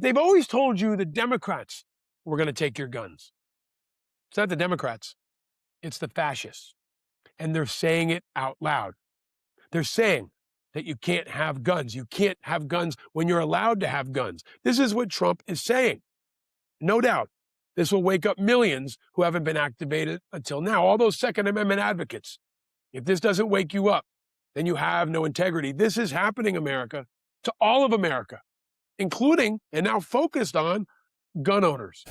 But they've always told you the Democrats were going to take your guns. It's not the Democrats. It's the fascists. And they're saying it out loud. They're saying that you can't have guns. You can't have guns when you're allowed to have guns. This is what Trump is saying. No doubt, this will wake up millions who haven't been activated until now. All those Second Amendment advocates. If this doesn't wake you up, then you have no integrity. This is happening, America, to all of America, including and now focused on gun owners.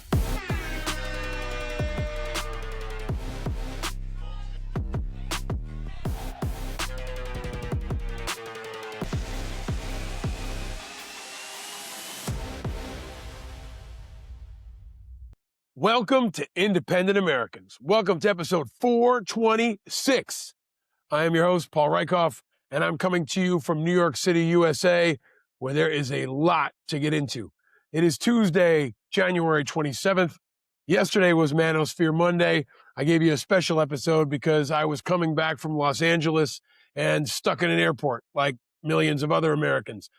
Welcome to Independent Americans. Welcome to episode 426. I am your host, Paul Rieckhoff, and I'm coming to you from New York City, USA, where there is a lot to get into. It is Tuesday, January 27th. Yesterday was Manosphere Monday. I gave you a special episode because I was coming back from Los Angeles and stuck in an airport like millions of other Americans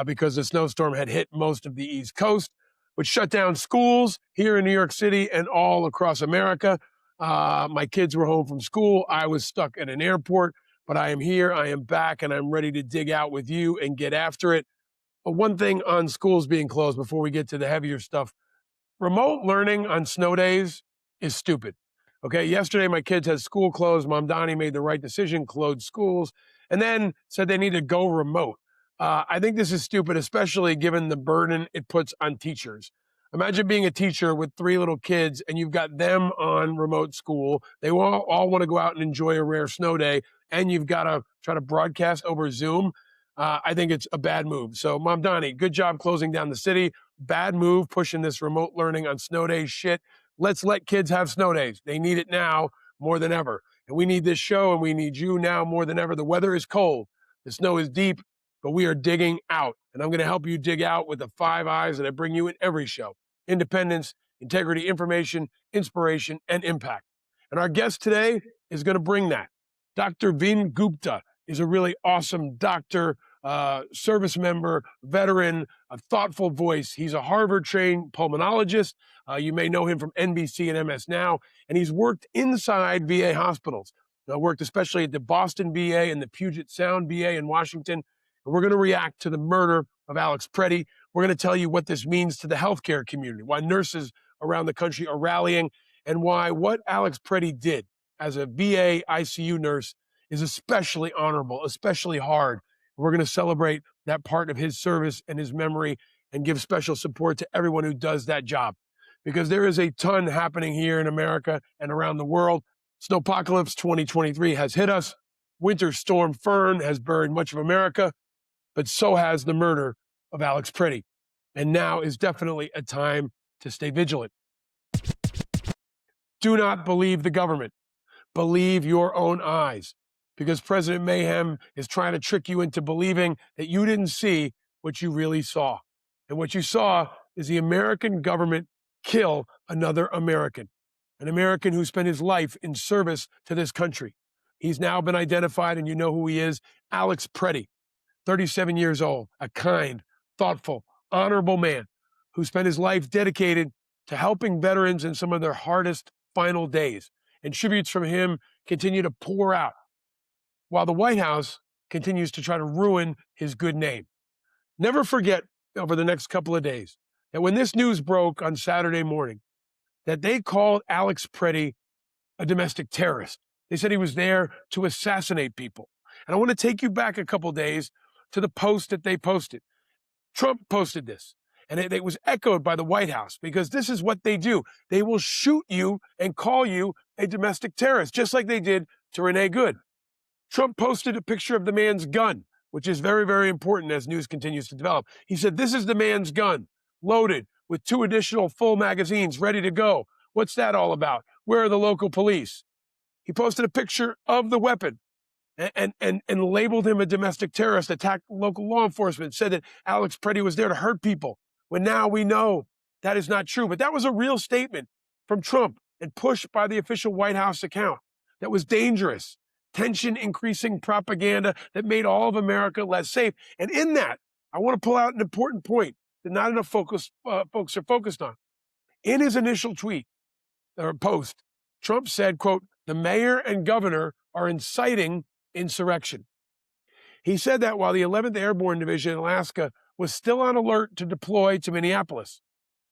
because the snowstorm had hit most of the East Coast, which shut down schools here in New York City and all across America. My kids were home from school. I was stuck at an airport, but I am here, I am back, and I'm ready to dig out with you and get after it. But one thing on schools being closed before we get to the heavier stuff, remote learning on snow days is stupid. Okay, yesterday my kids had school closed. Mom Donnie made the right decision, closed schools, and then said they need to go remote. I think this is stupid, especially given the burden it puts on teachers. Imagine being a teacher with 3 little kids and you've got them on remote school. They all want to go out and enjoy a rare snow day, and you've got to try to broadcast over Zoom. I think it's a bad move. So, Mom Donnie, good job closing down the city. Bad move pushing this remote learning on snow days shit. Let's let kids have snow days. They need it now more than ever. And we need this show, and we need you now more than ever. The weather is cold. The snow is deep. But we are digging out, and I'm going to help you dig out with the 5 eyes that I bring you in every show: independence, integrity, information, inspiration, and impact. And our guest today is going to bring that. Dr. Vin Gupta is a really awesome doctor, service member, veteran, a thoughtful voice. He's a Harvard-trained pulmonologist. You may know him from NBC and MS Now, and he's worked inside VA hospitals. Worked especially at the Boston VA and the Puget Sound VA in Washington. We're going to react to the murder of Alex Pretti. We're going to tell you what this means to the healthcare community, why nurses around the country are rallying, and why what Alex Pretti did as a VA ICU nurse is especially honorable, especially hard. We're going to celebrate that part of his service and his memory and give special support to everyone who does that job, because there is a ton happening here in America and around the world. Snowpocalypse 2023 has hit us. Winter Storm Fern has buried much of America, but so has the murder of Alex Pretti. And now is definitely a time to stay vigilant. Do not believe the government. Believe your own eyes, because President Mayhem is trying to trick you into believing that you didn't see what you really saw. And what you saw is the American government kill another American, an American who spent his life in service to this country. He's now been identified, and you know who he is: Alex Pretti. 37 years old, a kind, thoughtful, honorable man who spent his life dedicated to helping veterans in some of their hardest final days. And tributes from him continue to pour out while the White House continues to try to ruin his good name. Never forget over the next couple of days that when this news broke on Saturday morning, that they called Alex Pretti a domestic terrorist. They said he was there to assassinate people. And I want to take you back a couple of days to the post that they posted. Trump posted this, and it was echoed by the White House, because this is what they do. They will shoot you and call you a domestic terrorist, just like they did to Renee Good. Trump posted a picture of the man's gun, which is very, very important as news continues to develop. He said, "This is the man's gun, loaded with 2 additional full magazines, ready to go. What's that all about? Where are the local police?" He posted a picture of the weapon and labeled him a domestic terrorist, attacked local law enforcement, said that Alex Pretti was there to hurt people, when now we know that is not true. But that was a real statement from Trump and pushed by the official White House account that was dangerous, tension-increasing propaganda that made all of America less safe. And in that, I want to pull out an important point that not enough folks are focused on. In his initial tweet or post, Trump said, quote, "The mayor and governor are inciting insurrection." He said that while the 11th Airborne Division in Alaska was still on alert to deploy to Minneapolis.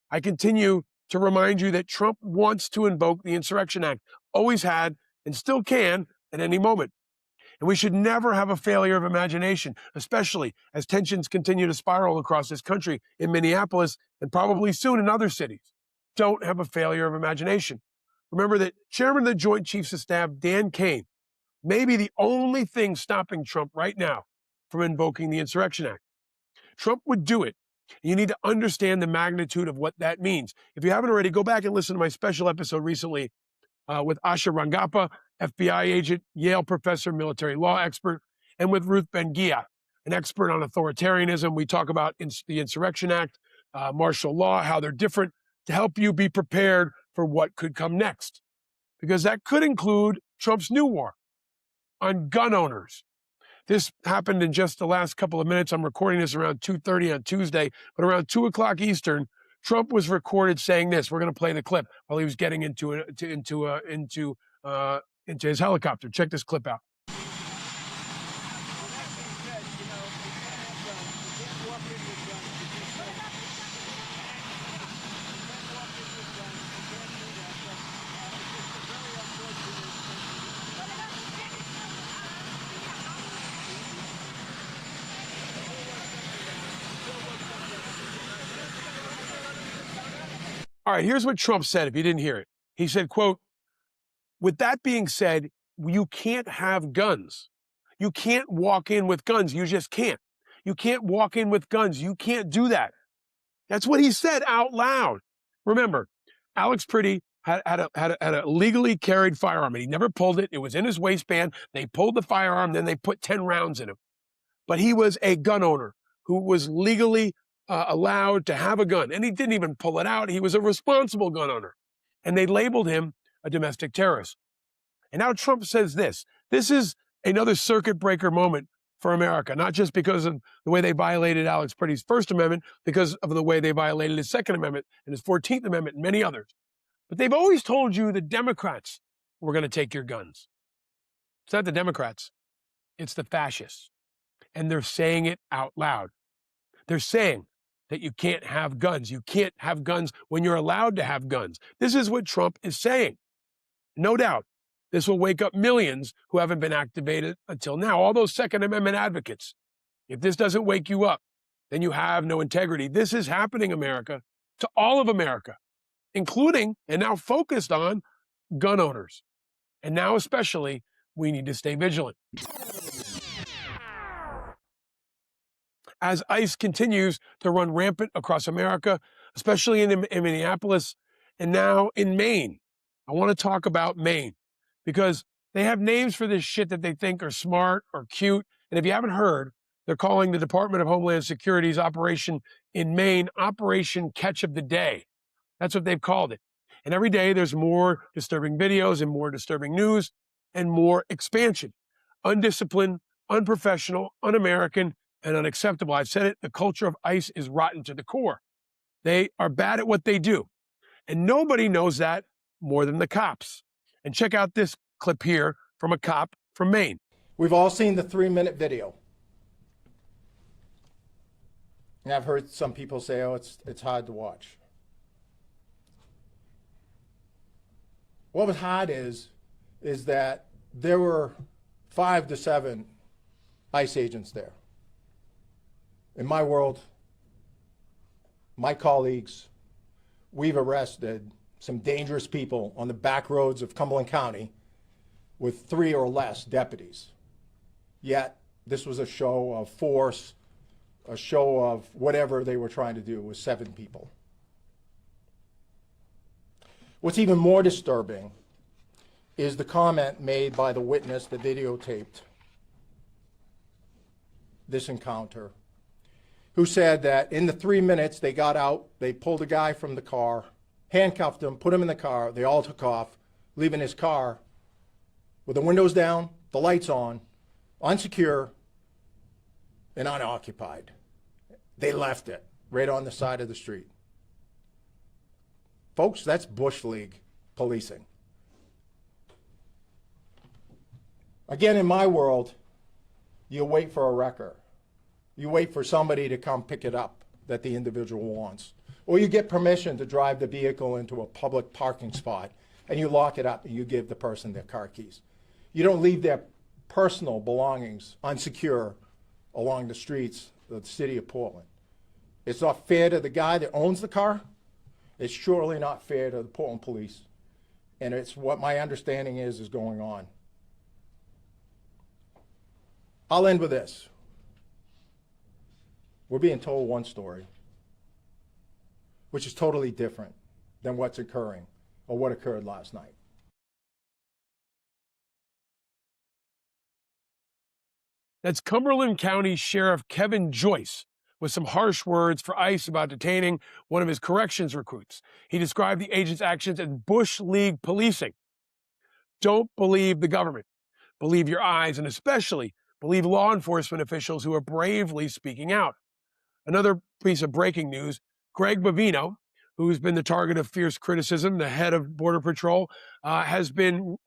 I continue to remind you that Trump wants to invoke the Insurrection Act, always had, and still can at any moment. And we should never have a failure of imagination, especially as tensions continue to spiral across this country in Minneapolis and probably soon in other cities. Don't have a failure of imagination. Remember that Chairman of the Joint Chiefs of Staff, Dan Kane, may be the only thing stopping Trump right now from invoking the Insurrection Act. Trump would do it. You need to understand the magnitude of what that means. If you haven't already, go back and listen to my special episode recently with Asha Rangappa, FBI agent, Yale professor, military law expert, and with Ruth Ben-Gia, an expert on authoritarianism. We talk about the Insurrection Act, martial law, how they're different, to help you be prepared for what could come next. Because that could include Trump's new war on gun owners. This happened in just the last couple of minutes. I'm recording this around 2:30 on Tuesday, but around 2 o'clock Eastern, Trump was recorded saying this. We're going to play the clip while he was getting into his helicopter. Check this clip out. All right, here's what Trump said, if you didn't hear it. He said, quote, "With that being said, you can't have guns. You can't walk in with guns. You just can't. You can't walk in with guns. You can't do that." That's what he said out loud. Remember, Alex Pretti had a legally carried firearm, and he never pulled it. It was in his waistband. They pulled the firearm, then they put 10 rounds in him. But he was a gun owner who was legally allowed to have a gun, and he didn't even pull it out. He was a responsible gun owner, and they labeled him a domestic terrorist. And now Trump says this. This is another circuit breaker moment for America, not just because of the way they violated Alex Pretti's First Amendment, because of the way they violated his Second Amendment and his 14th Amendment and many others. But they've always told you the Democrats were going to take your guns. It's not the Democrats. It's the fascists. And they're saying it out loud. They're saying that you can't have guns. You can't have guns when you're allowed to have guns. This is what Trump is saying. No doubt, this will wake up millions who haven't been activated until now. All those Second Amendment advocates. If this doesn't wake you up, then you have no integrity. This is happening, America, to all of America, including and now focused on gun owners. And now especially, we need to stay vigilant. As ICE continues to run rampant across America, especially in Minneapolis and now in Maine. I want to talk about Maine because they have names for this shit that they think are smart or cute. And if you haven't heard, they're calling the Department of Homeland Security's operation in Maine Operation Catch of the Day. That's what they've called it. And every day there's more disturbing videos and more disturbing news and more expansion. Undisciplined, unprofessional, un-American, and unacceptable. I've said it, the culture of ICE is rotten to the core. They are bad at what they do. And nobody knows that more than the cops. And check out this clip here from a cop from Maine. We've all seen the 3-minute video. And I've heard some people say, oh, it's hard to watch. What was hard is that there were 5 to 7 ICE agents there. In my world, my colleagues, we've arrested some dangerous people on the back roads of Cumberland County with 3 or less deputies. Yet, this was a show of force, a show of whatever they were trying to do with 7 people. What's even more disturbing is the comment made by the witness that videotaped this encounter, who said that in the 3 minutes they got out, they pulled a guy from the car, handcuffed him, put him in the car, they all took off, leaving his car with the windows down, the lights on, unsecure, and unoccupied. They left it. right on the side of the street. Folks, that's Bush League policing. Again, in my world, you wait for a wrecker. You wait for somebody to come pick it up that the individual wants. Or you get permission to drive the vehicle into a public parking spot and you lock it up and you give the person their car keys. You don't leave their personal belongings unsecure along the streets of the city of Portland. It's not fair to the guy that owns the car. It's surely not fair to the Portland police. And it's what my understanding is going on. I'll end with this. We're being told one story, which is totally different than what's occurring or what occurred last night. That's Cumberland County Sheriff Kevin Joyce with some harsh words for ICE about detaining one of his corrections recruits. He described the agent's actions as Bush League policing. Don't believe the government. Believe your eyes, and especially believe law enforcement officials who are bravely speaking out. Another piece of breaking news, Greg Bovino, who's been the target of fierce criticism, the head of Border Patrol, has been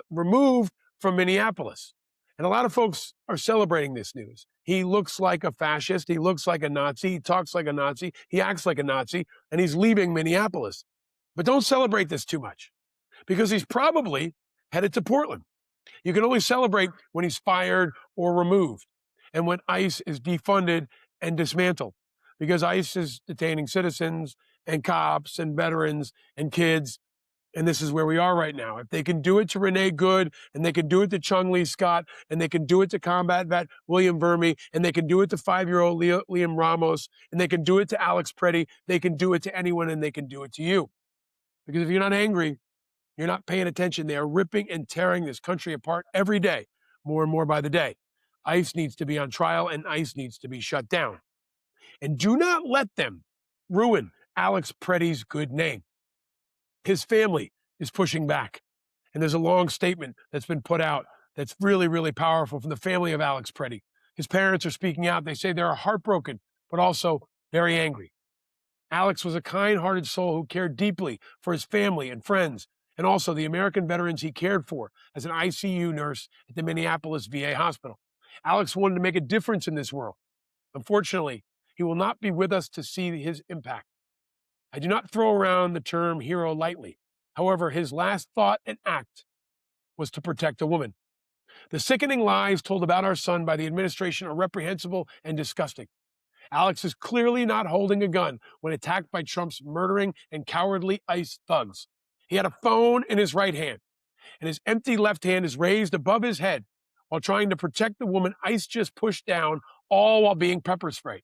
removed from Minneapolis. And a lot of folks are celebrating this news. He looks like a fascist. He looks like a Nazi. He talks like a Nazi. He acts like a Nazi. And he's leaving Minneapolis. But don't celebrate this too much, because he's probably headed to Portland. You can only celebrate when he's fired or removed and when ICE is defunded and dismantled, because ICE is detaining citizens and cops and veterans and kids. And this is where we are right now. If they can do it to Renee Good, and they can do it to Chung Lee Scott, and they can do it to combat vet William Verme, and they can do it to 5-year-old Liam Ramos, and they can do it to Alex Pretti, they can do it to anyone, and they can do it to you. Because if you're not angry, you're not paying attention. They are ripping and tearing this country apart every day, more and more by the day. ICE needs to be on trial, and ICE needs to be shut down. And do not let them ruin Alex Pretti's good name. His family is pushing back. And there's a long statement that's been put out that's really, really powerful from the family of Alex Pretti. His parents are speaking out. They say they're heartbroken, but also very angry. Alex was a kind-hearted soul who cared deeply for his family and friends, and also the American veterans he cared for as an ICU nurse at the Minneapolis VA hospital. Alex wanted to make a difference in this world. Unfortunately, he will not be with us to see his impact. I do not throw around the term hero lightly. However, his last thought and act was to protect a woman. The sickening lies told about our son by the administration are reprehensible and disgusting. Alex is clearly not holding a gun when attacked by Trump's murdering and cowardly ICE thugs. He had a phone in his right hand, and his empty left hand is raised above his head while trying to protect the woman ICE just pushed down, all while being pepper sprayed.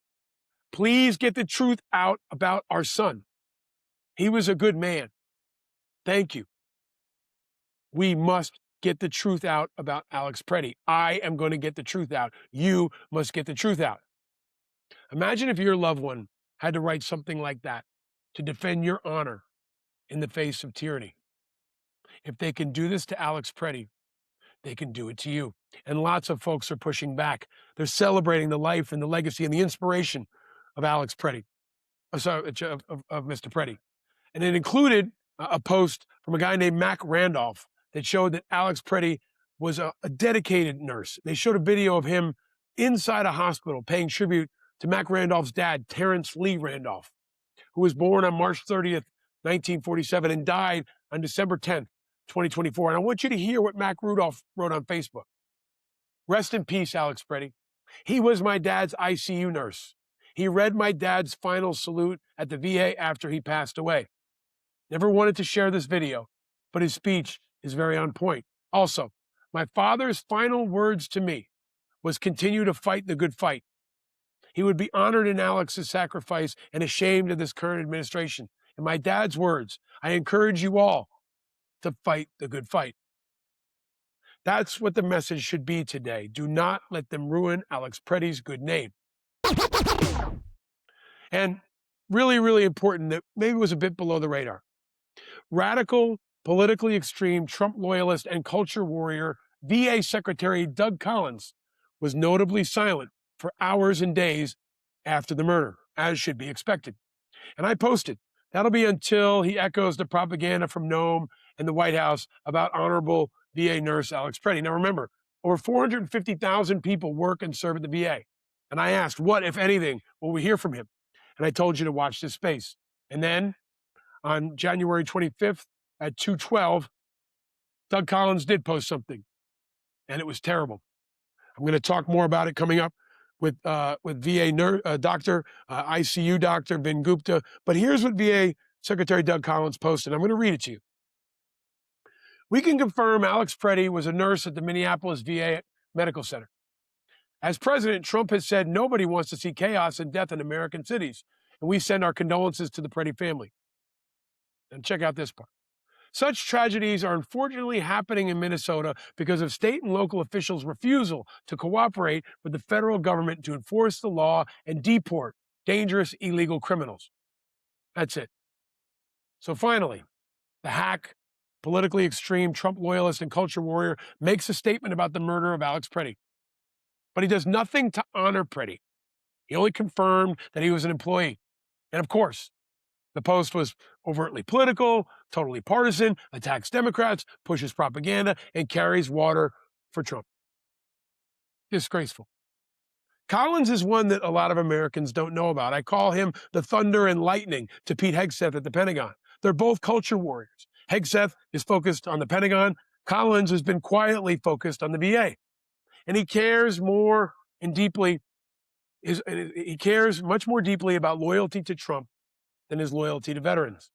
Please get the truth out about our son. He was a good man. Thank you. We must get the truth out about Alex Pretti. I am going to get the truth out. You must get the truth out. Imagine if your loved one had to write something like that to defend your honor in the face of tyranny. If they can do this to Alex Pretti, they can do it to you. And lots of folks are pushing back. They're celebrating the life and the legacy and the inspiration of Alex Pretti, of Mr. Pretti. And it included a post from a guy named Mac Randolph that showed that Alex Pretti was a dedicated nurse. They showed a video of him inside a hospital paying tribute to Mac Randolph's dad, Terrence Lee Randolph, who was born on March 30th, 1947 and died on December 10th, 2024. And I want you to hear what Mac Randolph wrote on Facebook. Rest in peace, Alex Pretti. He was my dad's ICU nurse. He read my dad's final salute at the VA after he passed away. Never wanted to share this video, but his speech is very on point. Also, my father's final words to me was continue to fight the good fight. He would be honored in Alex's sacrifice and ashamed of this current administration. In my dad's words, I encourage you all to fight the good fight. That's what the message should be today. Do not let them ruin Alex Pretti's good name. And really, really important that maybe was a bit below the radar. Radical, politically extreme Trump loyalist and culture warrior VA Secretary Doug Collins was notably silent for hours and days after the murder. as should be expected. And I posted, that'll be until he echoes the propaganda from Nome and the White House about honorable VA nurse Alex Pretti. Now remember, over 450,000 people work and serve at the VA. And I asked, what, if anything, will we hear from him? And I told you to watch this space. And then on January 25th at 2:12, Doug Collins did post something, and it was terrible. I'm going to talk more about it coming up with VA doctor, ICU doctor Vin Gupta. But here's what VA Secretary Doug Collins posted. I'm going to read it to you. We can confirm Alex Pretti was a nurse at the Minneapolis VA Medical Center. As president, Trump has said nobody wants to see chaos and death in American cities, and we send our condolences to the Pretti family. And check out this part. Such tragedies are unfortunately happening in Minnesota because of state and local officials' refusal to cooperate with the federal government to enforce the law and deport dangerous illegal criminals. That's it. So finally, the hack, politically extreme Trump loyalist and culture warrior makes a statement about the murder of Alex Pretti. But he does nothing to honor Pretti. He only confirmed that he was an employee. And of course, the post was overtly political, totally partisan, attacks Democrats, pushes propaganda, and carries water for Trump. Disgraceful. Collins is one that a lot of Americans don't know about. I call him the thunder and lightning to Pete Hegseth at the Pentagon. They're both culture warriors. Hegseth is focused on the Pentagon. Collins has been quietly focused on the VA. And he cares more and deeply, he cares much more deeply about loyalty to Trump than his loyalty to veterans.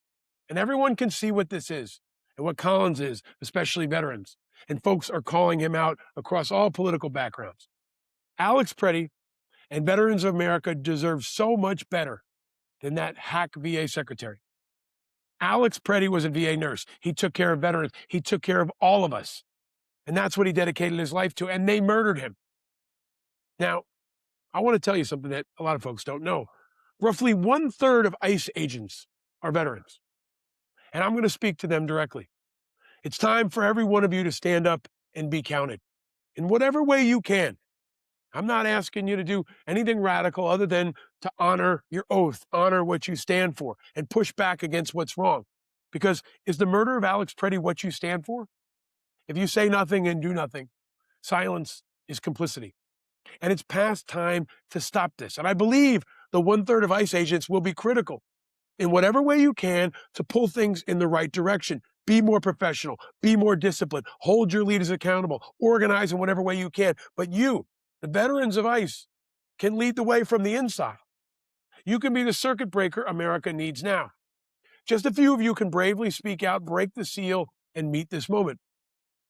And everyone can see what this is and what Collins is, especially veterans. And folks are calling him out across all political backgrounds. Alex Pretti and Veterans of America deserve so much better than that hack VA secretary. Alex Pretti was a VA nurse. He took care of veterans. He took care of all of us. And that's what he dedicated his life to. And they murdered him. Now, I want to tell you something that a lot of folks don't know. Roughly 1/3 of ICE agents are veterans. And I'm going to speak to them directly. It's time for every one of you to stand up and be counted in whatever way you can. I'm not asking you to do anything radical other than to honor your oath, honor what you stand for, and push back against what's wrong. Because is the murder of Alex Pretti what you stand for? If you say nothing and do nothing, silence is complicity. And it's past time to stop this. And I believe the 1/3 of ICE agents will be critical in whatever way you can to pull things in the right direction. Be more professional, be more disciplined, hold your leaders accountable, organize in whatever way you can. But you, the veterans of ICE, can lead the way from the inside. You can be the circuit breaker America needs now. Just a few of you can bravely speak out, break the seal, and meet this moment.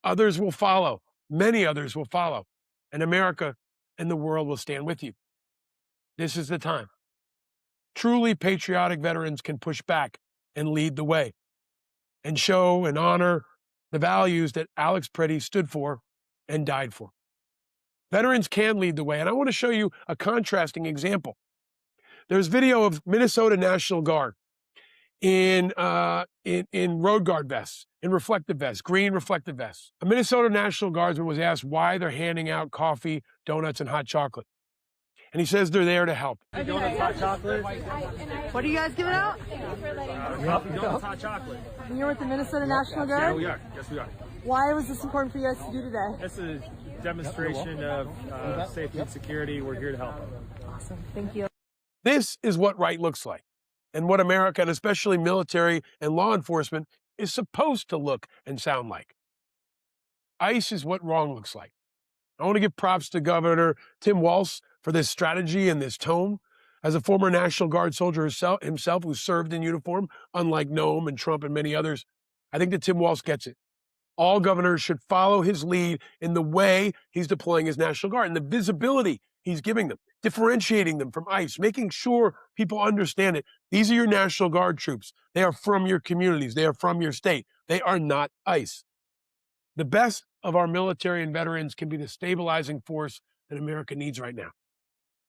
Others will follow. Many others will follow. And America and the world will stand with you. This is the time. Truly patriotic veterans can push back and lead the way and show and honor the values that Alex Pretti stood for and died for. Veterans can lead the way, and I want to show you a contrasting example. There's video of Minnesota National Guard in road guard vests, in reflective vests, green reflective vests. A Minnesota National Guardsman was asked why they're handing out coffee, donuts, and hot chocolate. And he says they're there to help. Donuts, hot chocolate. What are you guys giving out? Coffee, donuts, hot chocolate. And you're with the Minnesota National Guard? Yeah, we are. Yes, we are. Why was this important for you guys to do today? It's a demonstration of safety and security. We're here to help. Awesome. Thank you. This is what right looks like, and what America, and especially military and law enforcement, is supposed to look and sound like. ICE is what wrong looks like. I want to give props to Governor Tim Walz for this strategy and this tone. As a former National Guard soldier himself who served in uniform, unlike Nome and Trump and many others, I think that Tim Walz gets it. All governors should follow his lead in the way he's deploying his National Guard and the visibility he's giving them, differentiating them from ICE, making sure people understand it. These are your National Guard troops. They are from your communities. They are from your state. They are not ICE. The best of our military and veterans can be the stabilizing force that America needs right now.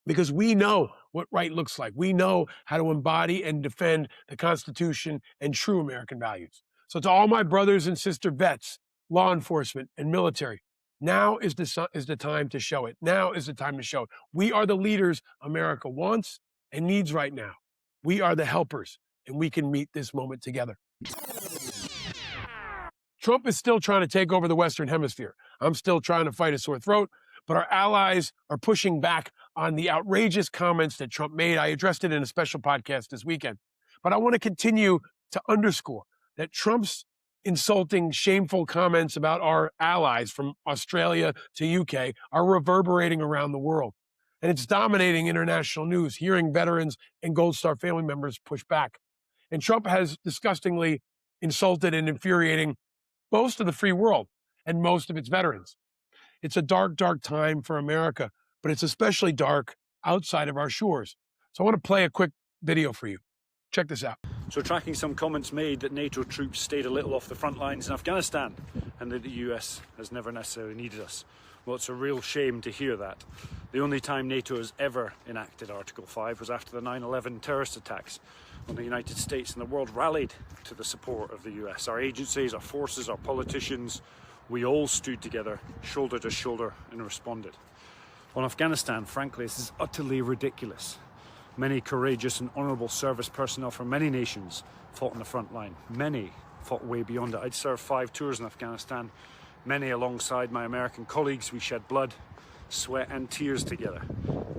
Because we know what right looks like. We know how to embody and defend the Constitution and true American values. So to all my brothers and sister vets, law enforcement, and military, now is the time to show it. Now is the time to show it. We are the leaders America wants and needs right now. We are the helpers, and we can meet this moment together. Trump is still trying to take over the Western Hemisphere. I'm still trying to fight a sore throat, but our allies are pushing back on the outrageous comments that Trump made. I addressed it in a special podcast this weekend. But I want to continue to underscore that Trump's insulting, shameful comments about our allies from Australia to UK are reverberating around the world. And it's dominating international news, hearing veterans and Gold Star family members push back. And Trump has disgustingly insulted and infuriating most of the free world and most of its veterans. It's a dark, dark time for America, but it's especially dark outside of our shores. So I want to play a quick video for you. Check this out. So tracking some comments made that NATO troops stayed a little off the front lines in Afghanistan and that the US has never necessarily needed us. Well, it's a real shame to hear that. The only time NATO has ever enacted Article 5 was after the 9/11 terrorist attacks, when the United States and the world rallied to the support of the US. Our agencies, our forces, our politicians, we all stood together, shoulder to shoulder, and responded. On Afghanistan, frankly, this is utterly ridiculous. Many courageous and honourable service personnel from many nations fought on the front line. Many fought way beyond it. I'd served 5 tours in Afghanistan. Many alongside my American colleagues. We shed blood, sweat and tears together.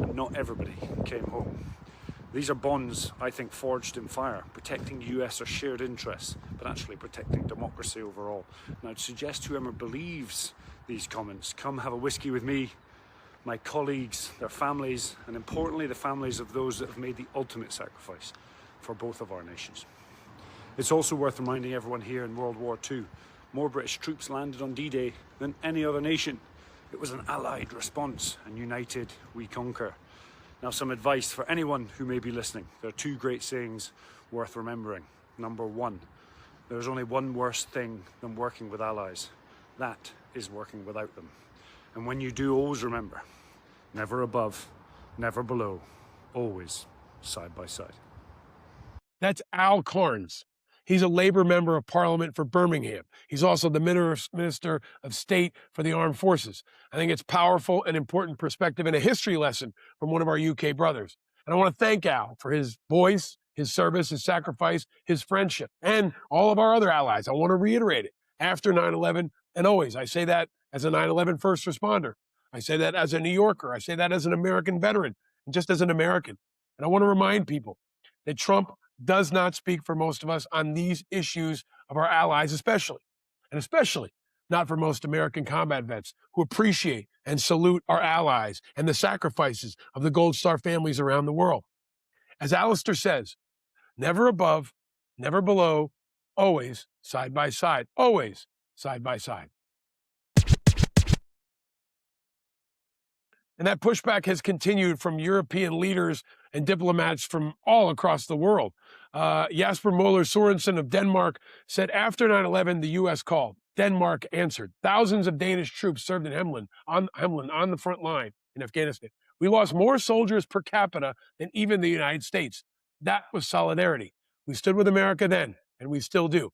And not everybody came home. These are bonds, I think, forged in fire, protecting US or shared interests, but actually protecting democracy overall. And I'd suggest whoever believes these comments, come have a whiskey with me, my colleagues, their families, and importantly, the families of those that have made the ultimate sacrifice for both of our nations. It's also worth reminding everyone here in World War II, more British troops landed on D-Day than any other nation. It was an allied response, and united we conquer. Now, some advice for anyone who may be listening. There are 2 great sayings worth remembering. Number 1, there's only one worse thing than working with allies. That is working without them. And when you do, always remember, never above, never below, always side by side. That's Al Carnes. He's a Labour member of Parliament for Birmingham. He's also the Minister of State for the Armed Forces. I think it's powerful and important perspective and a history lesson from one of our UK brothers. And I want to thank Al for his voice, his service, his sacrifice, his friendship, and all of our other allies. I want to reiterate it. After 9/11, and always, I say that as a 9/11 first responder. I say that as a New Yorker. I say that as an American veteran, and just as an American. And I want to remind people that Trump does not speak for most of us on these issues of our allies, especially not for most American combat vets who appreciate and salute our allies and the sacrifices of the Gold Star families around the world. As Alistair says, never above, never below, always side by side, always side by side. And that pushback has continued from European leaders and diplomats from all across the world. Jasper Møller Sorensen of Denmark said after 9/11, the U.S. called. Denmark answered. Thousands of Danish troops served in Hemland on the front line in Afghanistan. We lost more soldiers per capita than even the United States. That was solidarity. We stood with America then, and we still do.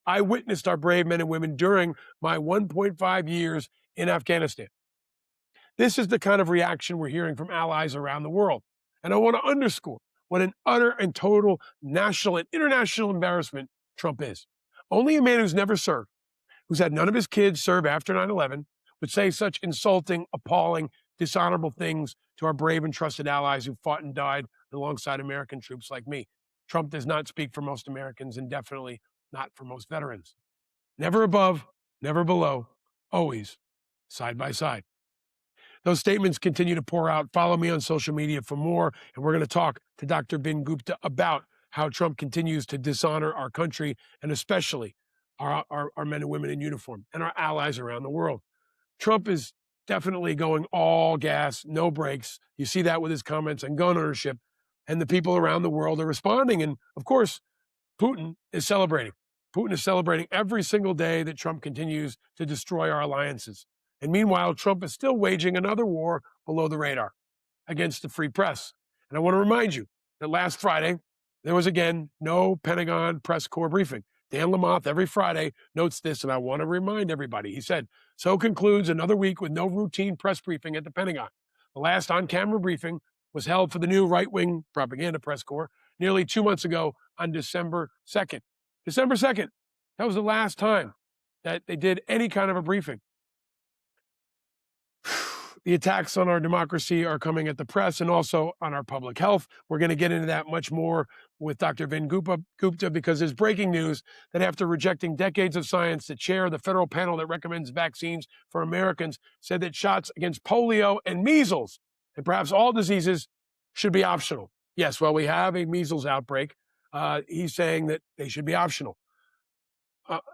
I witnessed our brave men and women during my 1.5 years in Afghanistan. This is the kind of reaction we're hearing from allies around the world. And I want to underscore what an utter and total national and international embarrassment Trump is. Only a man who's never served, who's had none of his kids serve after 9/11, would say such insulting, appalling, dishonorable things to our brave and trusted allies who fought and died alongside American troops like me. Trump does not speak for most Americans and definitely not for most veterans. Never above, never below, always side by side. Those statements continue to pour out. Follow me on social media for more, and we're going to talk to Dr. Vin Gupta about how Trump continues to dishonor our country and especially our men and women in uniform and our allies around the world. Trump is definitely going all gas, no brakes. You see that with his comments on gun ownership, and the people around the world are responding. And of course, Putin is celebrating. Putin is celebrating every single day that Trump continues to destroy our alliances. And meanwhile, Trump is still waging another war below the radar against the free press. And I want to remind you that last Friday, there was again no Pentagon press corps briefing. Dan Lamothe every Friday notes this, and I want to remind everybody. He said, so concludes another week with no routine press briefing at the Pentagon. The last on-camera briefing was held for the new right-wing propaganda press corps nearly 2 months ago on December 2nd. December 2nd, that was the last time that they did any kind of a briefing. The attacks on our democracy are coming at the press and also on our public health. We're going to get into that much more with Dr. Vin Gupta because there's breaking news that after rejecting decades of science, the chair of the federal panel that recommends vaccines for Americans said that shots against polio and measles and perhaps all diseases should be optional. Yes, well, we have a measles outbreak. He's saying that they should be optional.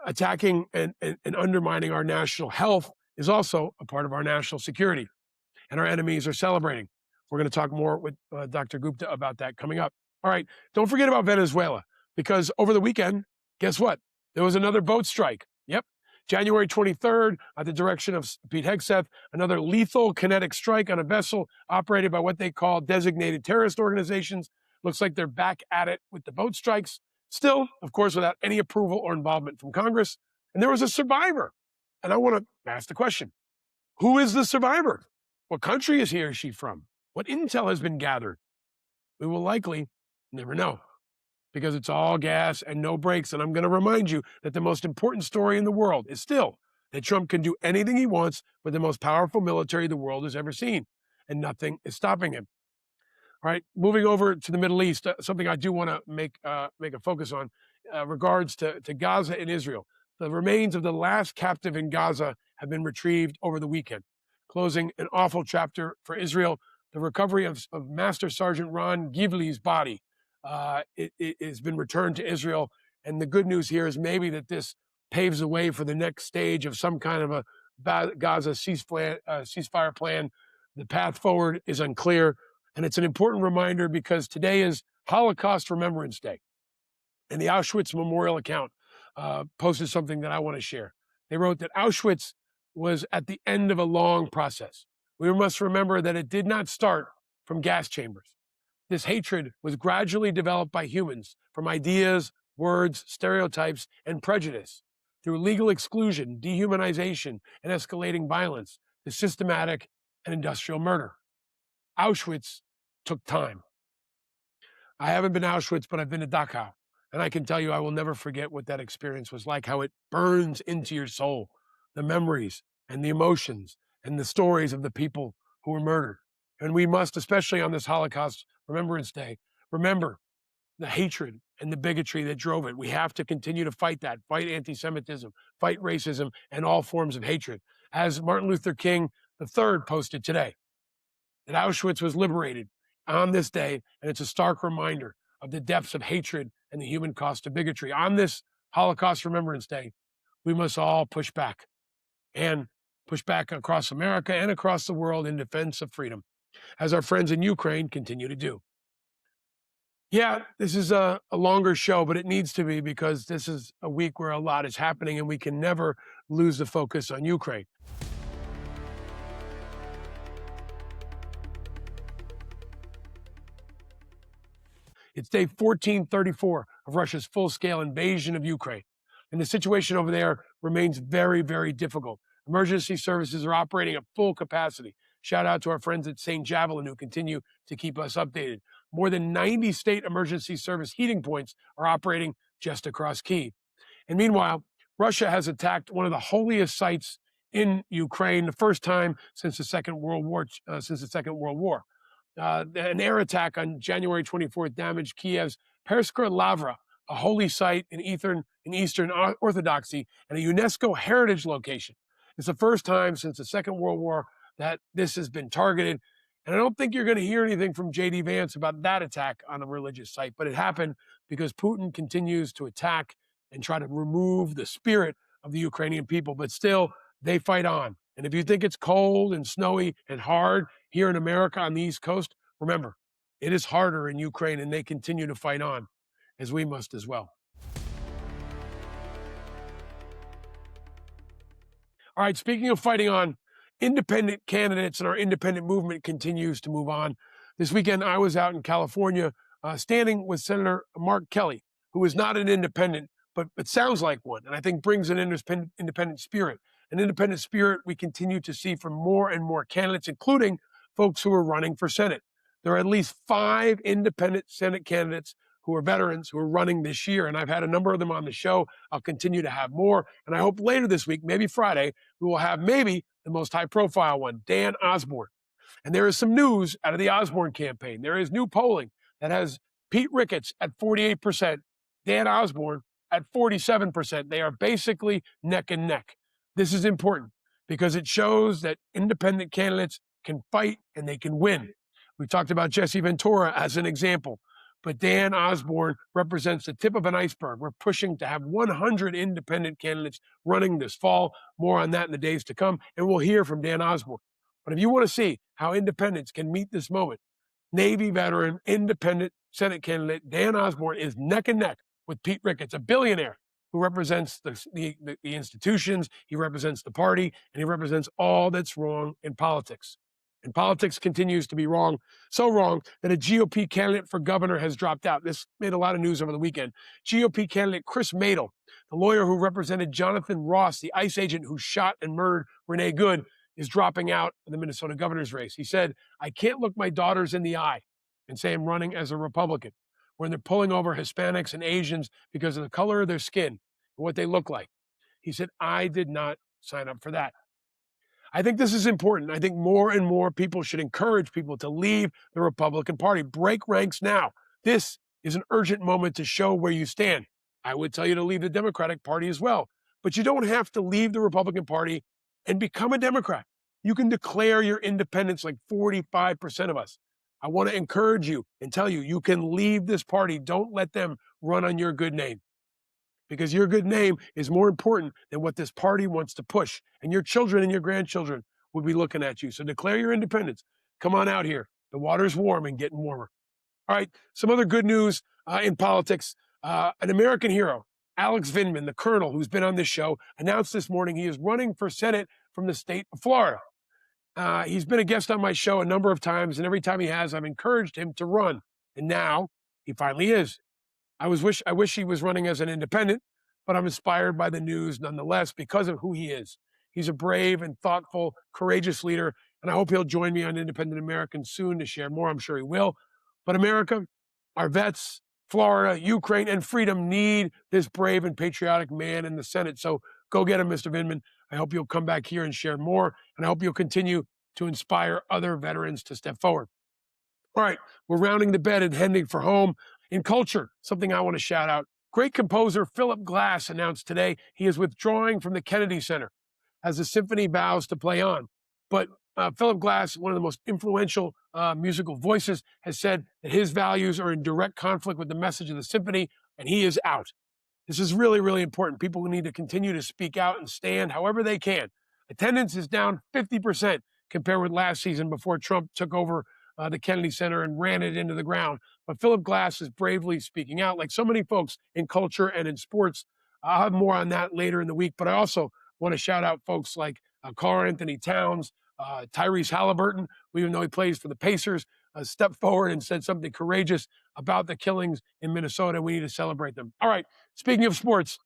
Attacking and undermining our national health is also a part of our national security, and our enemies are celebrating. We're going to talk more with Dr. Gupta about that coming up. All right, don't forget about Venezuela, because over the weekend, guess what? There was another boat strike. Yep, January 23rd, at the direction of Pete Hegseth, another lethal kinetic strike on a vessel operated by what they call designated terrorist organizations. Looks like they're back at it with the boat strikes. Still, of course, without any approval or involvement from Congress. And there was a survivor. And I want to ask the question, who is the survivor? What country is he or she from? What intel has been gathered? We will likely never know, because it's all gas and no brakes. And I'm going to remind you that the most important story in the world is still that Trump can do anything he wants with the most powerful military the world has ever seen, and nothing is stopping him. All right, moving over to the Middle East, something I do want to make a focus on regards to Gaza and Israel. The remains of the last captive in Gaza have been retrieved over the weekend, closing an awful chapter for Israel. The recovery of Master Sergeant Ron Givli's body it has been returned to Israel. And the good news here is maybe that this paves the way for the next stage of some kind of a Gaza ceasefire plan. The path forward is unclear. And it's an important reminder because today is Holocaust Remembrance Day. And the Auschwitz Memorial account posted something that I want to share. They wrote that Auschwitz was at the end of a long process. We must remember that it did not start from gas chambers. This hatred was gradually developed by humans from ideas, words, stereotypes, and prejudice through legal exclusion, dehumanization, and escalating violence to systematic and industrial murder. Auschwitz took time. I haven't been to Auschwitz, but I've been to Dachau. And I can tell you, I will never forget what that experience was like, how it burns into your soul, the memories and the emotions and the stories of the people who were murdered. And we must, especially on this Holocaust Remembrance Day, remember the hatred and the bigotry that drove it. We have to continue to fight that, fight anti-Semitism, fight racism, and all forms of hatred. As Martin Luther King III posted today, that Auschwitz was liberated on this day, and it's a stark reminder of the depths of hatred and the human cost of bigotry. On this Holocaust Remembrance Day, we must all push back, and push back across America and across the world in defense of freedom, as our friends in Ukraine continue to do. Yeah, this is a longer show, but it needs to be, because this is a week where a lot is happening and we can never lose the focus on Ukraine. It's day 1434 of Russia's full-scale invasion of Ukraine, and the situation over there remains very, very difficult. Emergency services are operating at full capacity. Shout out to our friends at St. Javelin who continue to keep us updated. More than 90 state emergency service heating points are operating just across Kyiv. And meanwhile, Russia has attacked one of the holiest sites in Ukraine, the first time since the Second World War. An air attack on January 24th damaged Kiev's Perskra Lavra, a holy site in Eastern Orthodoxy and a UNESCO heritage location. It's the first time since the Second World War that this has been targeted. And I don't think you're going to hear anything from J.D. Vance about that attack on a religious site, but it happened because Putin continues to attack and try to remove the spirit of the Ukrainian people. But still, they fight on. And if you think it's cold and snowy and hard here in America on the East Coast, remember, it is harder in Ukraine, and they continue to fight on, as we must as well. All right, speaking of fighting on, independent candidates and our independent movement continues to move on. This weekend, I was out in California standing with Senator Mark Kelly, who is not an independent, but sounds like one, and I think brings an independent spirit. An independent spirit we continue to see from more and more candidates, including folks who are running for Senate. There are at least 5 independent Senate candidates who are veterans who are running this year, and I've had a number of them on the show. I'll continue to have more, and I hope later this week, maybe Friday, we will have maybe the most high-profile one, Dan Osborne. And there is some news out of the Osborne campaign. There is new polling that has Pete Ricketts at 48%, Dan Osborne at 47%. They are basically neck and neck. This is important because it shows that independent candidates can fight and they can win. We talked about Jesse Ventura as an example, but Dan Osborne represents the tip of an iceberg. We're pushing to have 100 independent candidates running this fall. More on that in the days to come, and we'll hear from Dan Osborne. But if you want to see how independents can meet this moment, Navy veteran, independent Senate candidate Dan Osborne is neck and neck with Pete Ricketts, a billionaire who represents the institutions, he represents the party, and he represents all that's wrong in politics. And politics continues to be wrong, so wrong that a GOP candidate for governor has dropped out. This made a lot of news over the weekend. GOP candidate Chris Madel, the lawyer who represented Jonathan Ross, the ICE agent who shot and murdered Renee Good, is dropping out of the Minnesota governor's race. He said, I can't look my daughters in the eye and say I'm running as a Republican when they're pulling over Hispanics and Asians because of the color of their skin and what they look like. He said, I did not sign up for that. I think this is important. I think more and more people should encourage people to leave the Republican Party. Break ranks now. This is an urgent moment to show where you stand. I would tell you to leave the Democratic Party as well. But you don't have to leave the Republican Party and become a Democrat. You can declare your independence like 45% of us. I want to encourage you and tell you, you can leave this party. Don't let them run on your good name, because your good name is more important than what this party wants to push. And your children and your grandchildren will be looking at you. So declare your independence. Come on out here. The water's warm and getting warmer. All right, some other good news in politics. An American hero, Alex Vindman, the colonel who's been on this show, announced this morning he is running for Senate from the state of Florida. He's been a guest on my show a number of times, and every time he has, I've encouraged him to run. And now he finally is. I wish he was running as an independent, but I'm inspired by the news nonetheless because of who he is. He's a brave and thoughtful, courageous leader, and I hope he'll join me on Independent American soon to share more. I'm sure he will. But America, our vets, Florida, Ukraine, and freedom need this brave and patriotic man in the Senate. So go get him, Mr. Vindman. I hope you'll come back here and share more, and I hope you'll continue to inspire other veterans to step forward. All right, we're rounding the bed and heading for home. In culture, something I want to shout out. Great composer Philip Glass announced today he is withdrawing from the Kennedy Center as the symphony vows to play on. But Philip Glass, one of the most influential musical voices, has said that his values are in direct conflict with the message of the symphony, and he is out. This is really, really important. People need to continue to speak out and stand however they can. Attendance is down 50% compared with last season before Trump took over the Kennedy Center and ran it into the ground. But Philip Glass is bravely speaking out, like so many folks in culture and in sports. I'll have more on that later in the week, but I also want to shout out folks like Karl Anthony Towns, Tyrese Halliburton, who, even though he plays for the Pacers, stepped forward and said something courageous about the killings in Minnesota. We need to celebrate them. All right, speaking of sports,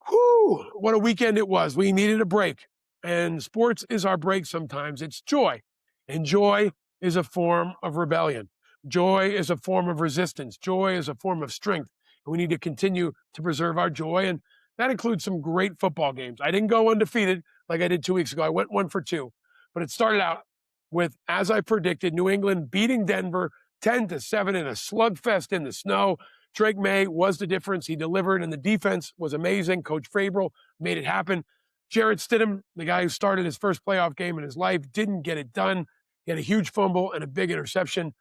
whew, what a weekend it was. We needed a break, and sports is our break sometimes. It's joy, and joy is a form of rebellion. Joy is a form of resistance. Joy is a form of strength. And we need to continue to preserve our joy, and that includes some great football games. I didn't go undefeated like I did 2 weeks ago. I went 1 for 2. But it started out with, as I predicted, New England beating Denver 10-7 in a slugfest in the snow. Drake May was the difference. He delivered, and the defense was amazing. Coach Vrabel made it happen. Jarrett Stidham, the guy who started his first playoff game in his life, didn't get it done. He had a huge fumble and a big interception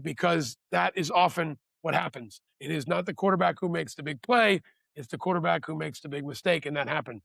because that is often what happens. It is not the quarterback who makes the big play. It's the quarterback who makes the big mistake, and that happened.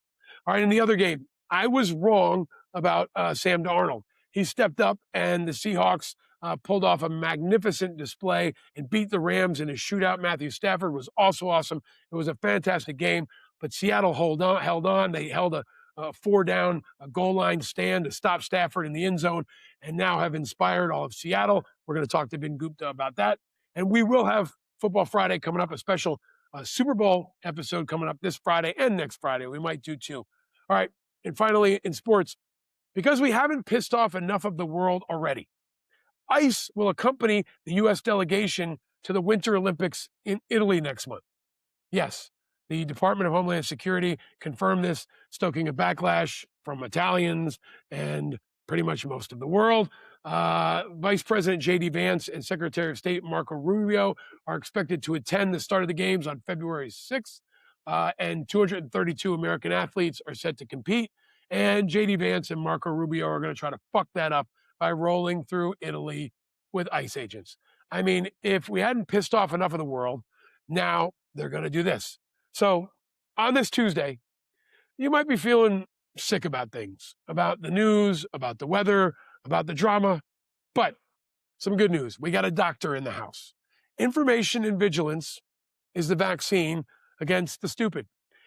All right, in the other game, I was wrong about Sam Darnold. He stepped up, and the Seahawks pulled off a magnificent display and beat the Rams in a shootout. Matthew Stafford was also awesome. It was a fantastic game, but Seattle held on. They held a 4-down goal line stand to stop Stafford in the end zone, and now have inspired all of Seattle. We're going to talk to Vin Gupta about that. And we will have Football Friday coming up, a special Super Bowl episode coming up this Friday and next Friday. We might do 2. All right. And finally, in sports, because we haven't pissed off enough of the world already, ICE will accompany the U.S. delegation to the Winter Olympics in Italy next month. Yes, the Department of Homeland Security confirmed this, stoking a backlash from Italians and pretty much most of the world. Vice President J.D. Vance and Secretary of State Marco Rubio are expected to attend the start of the games on February 6th, and 232 American athletes are set to compete. And J.D. Vance and Marco Rubio are going to try to fuck that up by rolling through Italy with ICE agents. I mean, if we hadn't pissed off enough of the world, now they're going to do this. So on this Tuesday, you might be feeling sick about things, about the news, about the weather, about the drama, but some good news. We got a doctor in the house. Information and vigilance is the vaccine against the stupid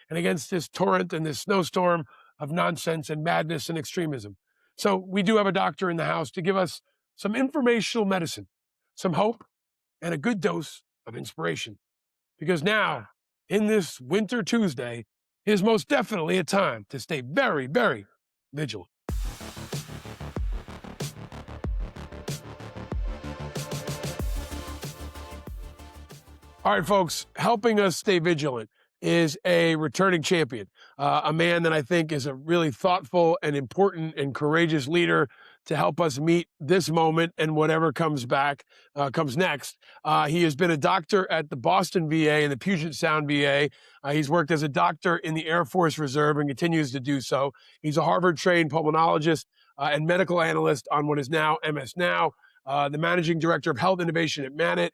and against this torrent and this snowstorm of nonsense and madness and extremism. So we do have a doctor in the house to give us some informational medicine, some hope, and a good dose of inspiration. Because now, in this winter Tuesday, is most definitely a time to stay very, very vigilant. All right, folks, helping us stay vigilant is a returning champion, a man that I think is a really thoughtful and important and courageous leader to help us meet this moment and whatever comes next. He has been a doctor at the Boston VA and the Puget Sound VA. He's worked as a doctor in the Air Force Reserve and continues to do so. He's a Harvard-trained pulmonologist and medical analyst on what is now MS Now, the managing director of health innovation at Manit,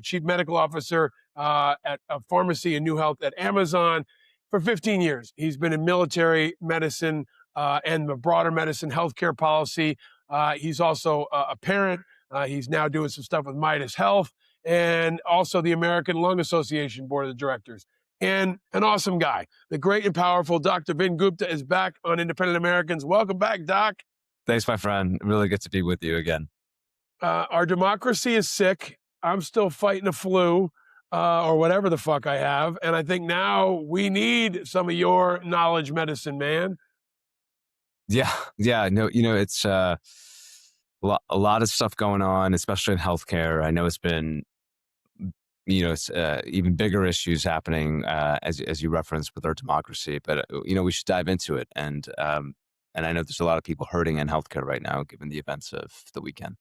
chief medical officer at a pharmacy and new health at Amazon. For 15 years, he's been in military medicine and the broader medicine healthcare policy. He's also a parent. He's now doing some stuff with Midas Health and also the American Lung Association Board of Directors. And an awesome guy. The great and powerful Dr. Vin Gupta is back on Independent Americans. Welcome back, Doc. Thanks, my friend. Really good to be with you again. Our democracy is sick. I'm still fighting a flu or whatever the fuck I have. And I think now we need some of your knowledge medicine, man. Yeah. No, it's a lot of stuff going on, especially in healthcare. I know it's been, it's even bigger issues happening as you referenced with our democracy. But we should dive into it. And I know there's a lot of people hurting in healthcare right now, given the events of the weekend.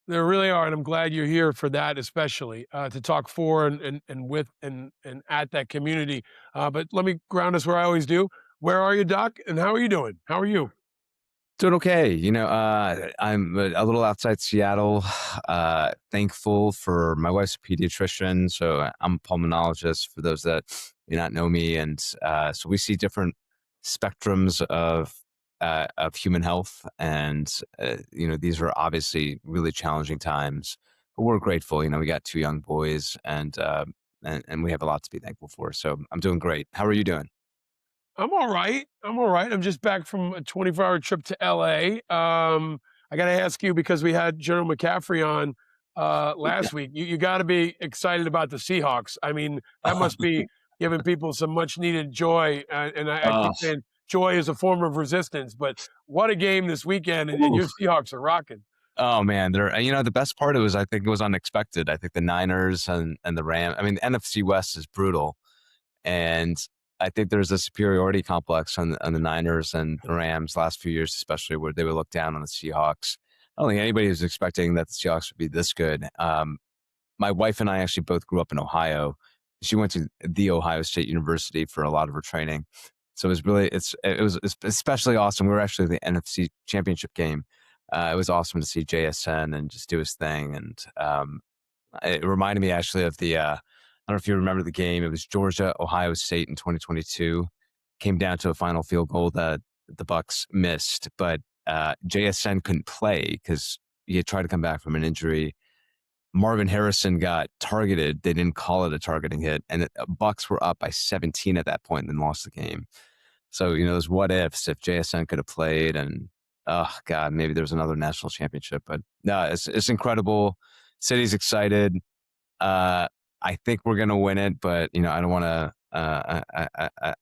There really are, and I'm glad you're here for that, especially to talk for and with and at that community. But let me ground us where I always do. Where are you, Doc? And how are you doing? How are you? Doing okay. I'm a little outside Seattle. Thankful for my wife's a pediatrician, so I'm a pulmonologist. For those that may not know me, and so we see different spectrums of human health, and these are obviously really challenging times, but we're grateful. We got 2 young boys, and we have a lot to be thankful for. So I'm doing great. How are you doing? I'm all right. I'm just back from a 24-hour trip to LA. I got to ask you, because we had General McCaffrey on last week. You got to be excited about the Seahawks. I mean, that must be giving people some much needed joy. And I keep saying joy is a form of resistance, but what a game this weekend, and your Seahawks are rocking. Oh man, the best part was, I think it was unexpected. I think the Niners and the Rams, I mean, the NFC West is brutal. And I think there's a superiority complex on the Niners and the Rams last few years, especially, where they would look down on the Seahawks. I don't think anybody was expecting that the Seahawks would be this good. My wife and I actually both grew up in Ohio. She went to the Ohio State University for a lot of her training. So it was especially awesome. We were actually at the NFC Championship game. It was awesome to see JSN and just do his thing. And it reminded me actually of I don't know if you remember the game. It was Georgia, Ohio State in 2022. Came down to a final field goal that the Bucs missed, but JSN couldn't play because he had tried to come back from an injury. Marvin Harrison got targeted. They didn't call it a targeting hit, and the Bucs were up by 17 at that point and then lost the game. So, those what ifs if JSN could have played, and oh God, maybe there was another national championship. But no, it's incredible. City's excited. I think we're gonna win it, but I don't want to. I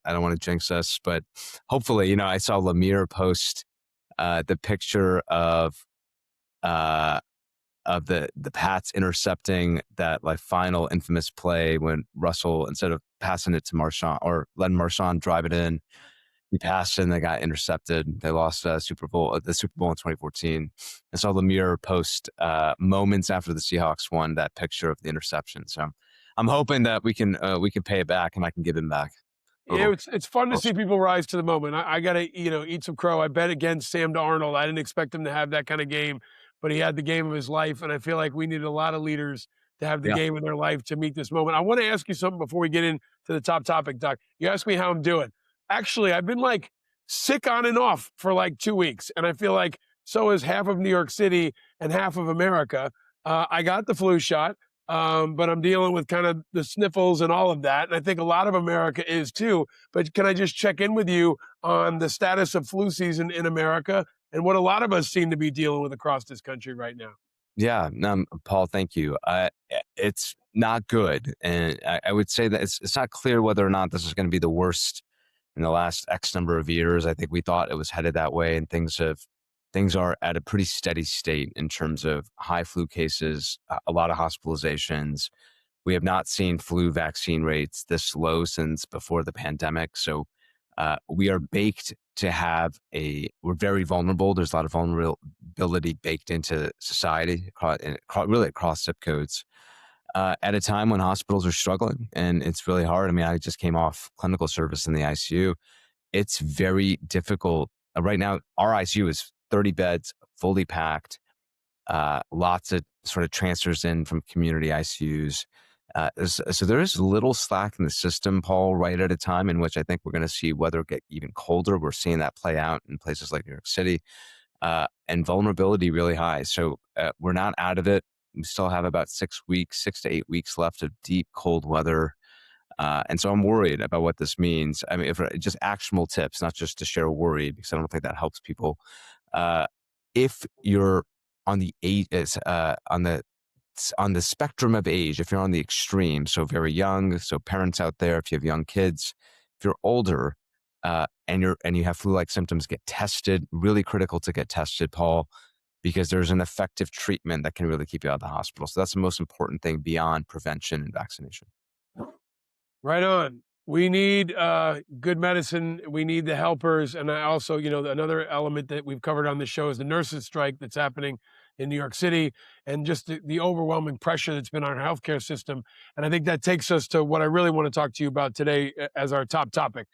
don't want to jinx us, but hopefully, I saw Lemire post the picture of of the Pats intercepting that like final infamous play when Russell, instead of passing it to Marshawn or letting Marshawn drive it in, he passed it and they got intercepted. They lost the Super Bowl in 2014. I saw Lemire post moments after the Seahawks won that picture of the interception. So I'm hoping that we can pay it back and I can give him back. Yeah, it's fun to see people rise to the moment. I got to, eat some crow. I bet against Sam Darnold. I didn't expect him to have that kind of game, but he had the game of his life. And I feel like we needed a lot of leaders to have the game of their life to meet this moment. I want to ask you something before we get into the top topic, Doc. You asked me how I'm doing. Actually, I've been like sick on and off for like 2 weeks. And I feel like so is half of New York City and half of America. I got the flu shot. But I'm dealing with kind of the sniffles and all of that. And I think a lot of America is too. But can I just check in with you on the status of flu season in America and what a lot of us seem to be dealing with across this country right now? Yeah, Paul, thank you. It's not good. And I would say that it's not clear whether or not this is going to be the worst in the last X number of years. I think we thought it was headed that way, and things are at a pretty steady state in terms of high flu cases, a lot of hospitalizations. We have not seen flu vaccine rates this low since before the pandemic. So we are baked to we're very vulnerable. There's a lot of vulnerability baked into society, really across zip codes, at a time when hospitals are struggling and it's really hard. I mean, I just came off clinical service in the ICU. It's very difficult. Right now, our ICU is 30 beds, fully packed, lots of sort of transfers in from community ICUs. So there is little slack in the system, Paul, right at a time in which I think we're going to see weather get even colder. We're seeing that play out in places like New York City, and vulnerability really high. So we're not out of it. We still have about 6 to 8 weeks left of deep cold weather. And so I'm worried about what this means. I mean, if just actionable tips, not just to share a worry, because I don't think that helps people. If you're on the on the spectrum of age, if you're on the extreme, so very young, so parents out there, if you have young kids, if you're older, and you have flu-like symptoms, get tested. Really critical to get tested, Paul, because there's an effective treatment that can really keep you out of the hospital. So that's the most important thing beyond prevention and vaccination. Right on. We need good medicine. We need the helpers. And I also, another element that we've covered on the show is the nurses' strike that's happening in New York City and just the overwhelming pressure that's been on our healthcare system. And I think that takes us to what I really want to talk to you about today as our top topic.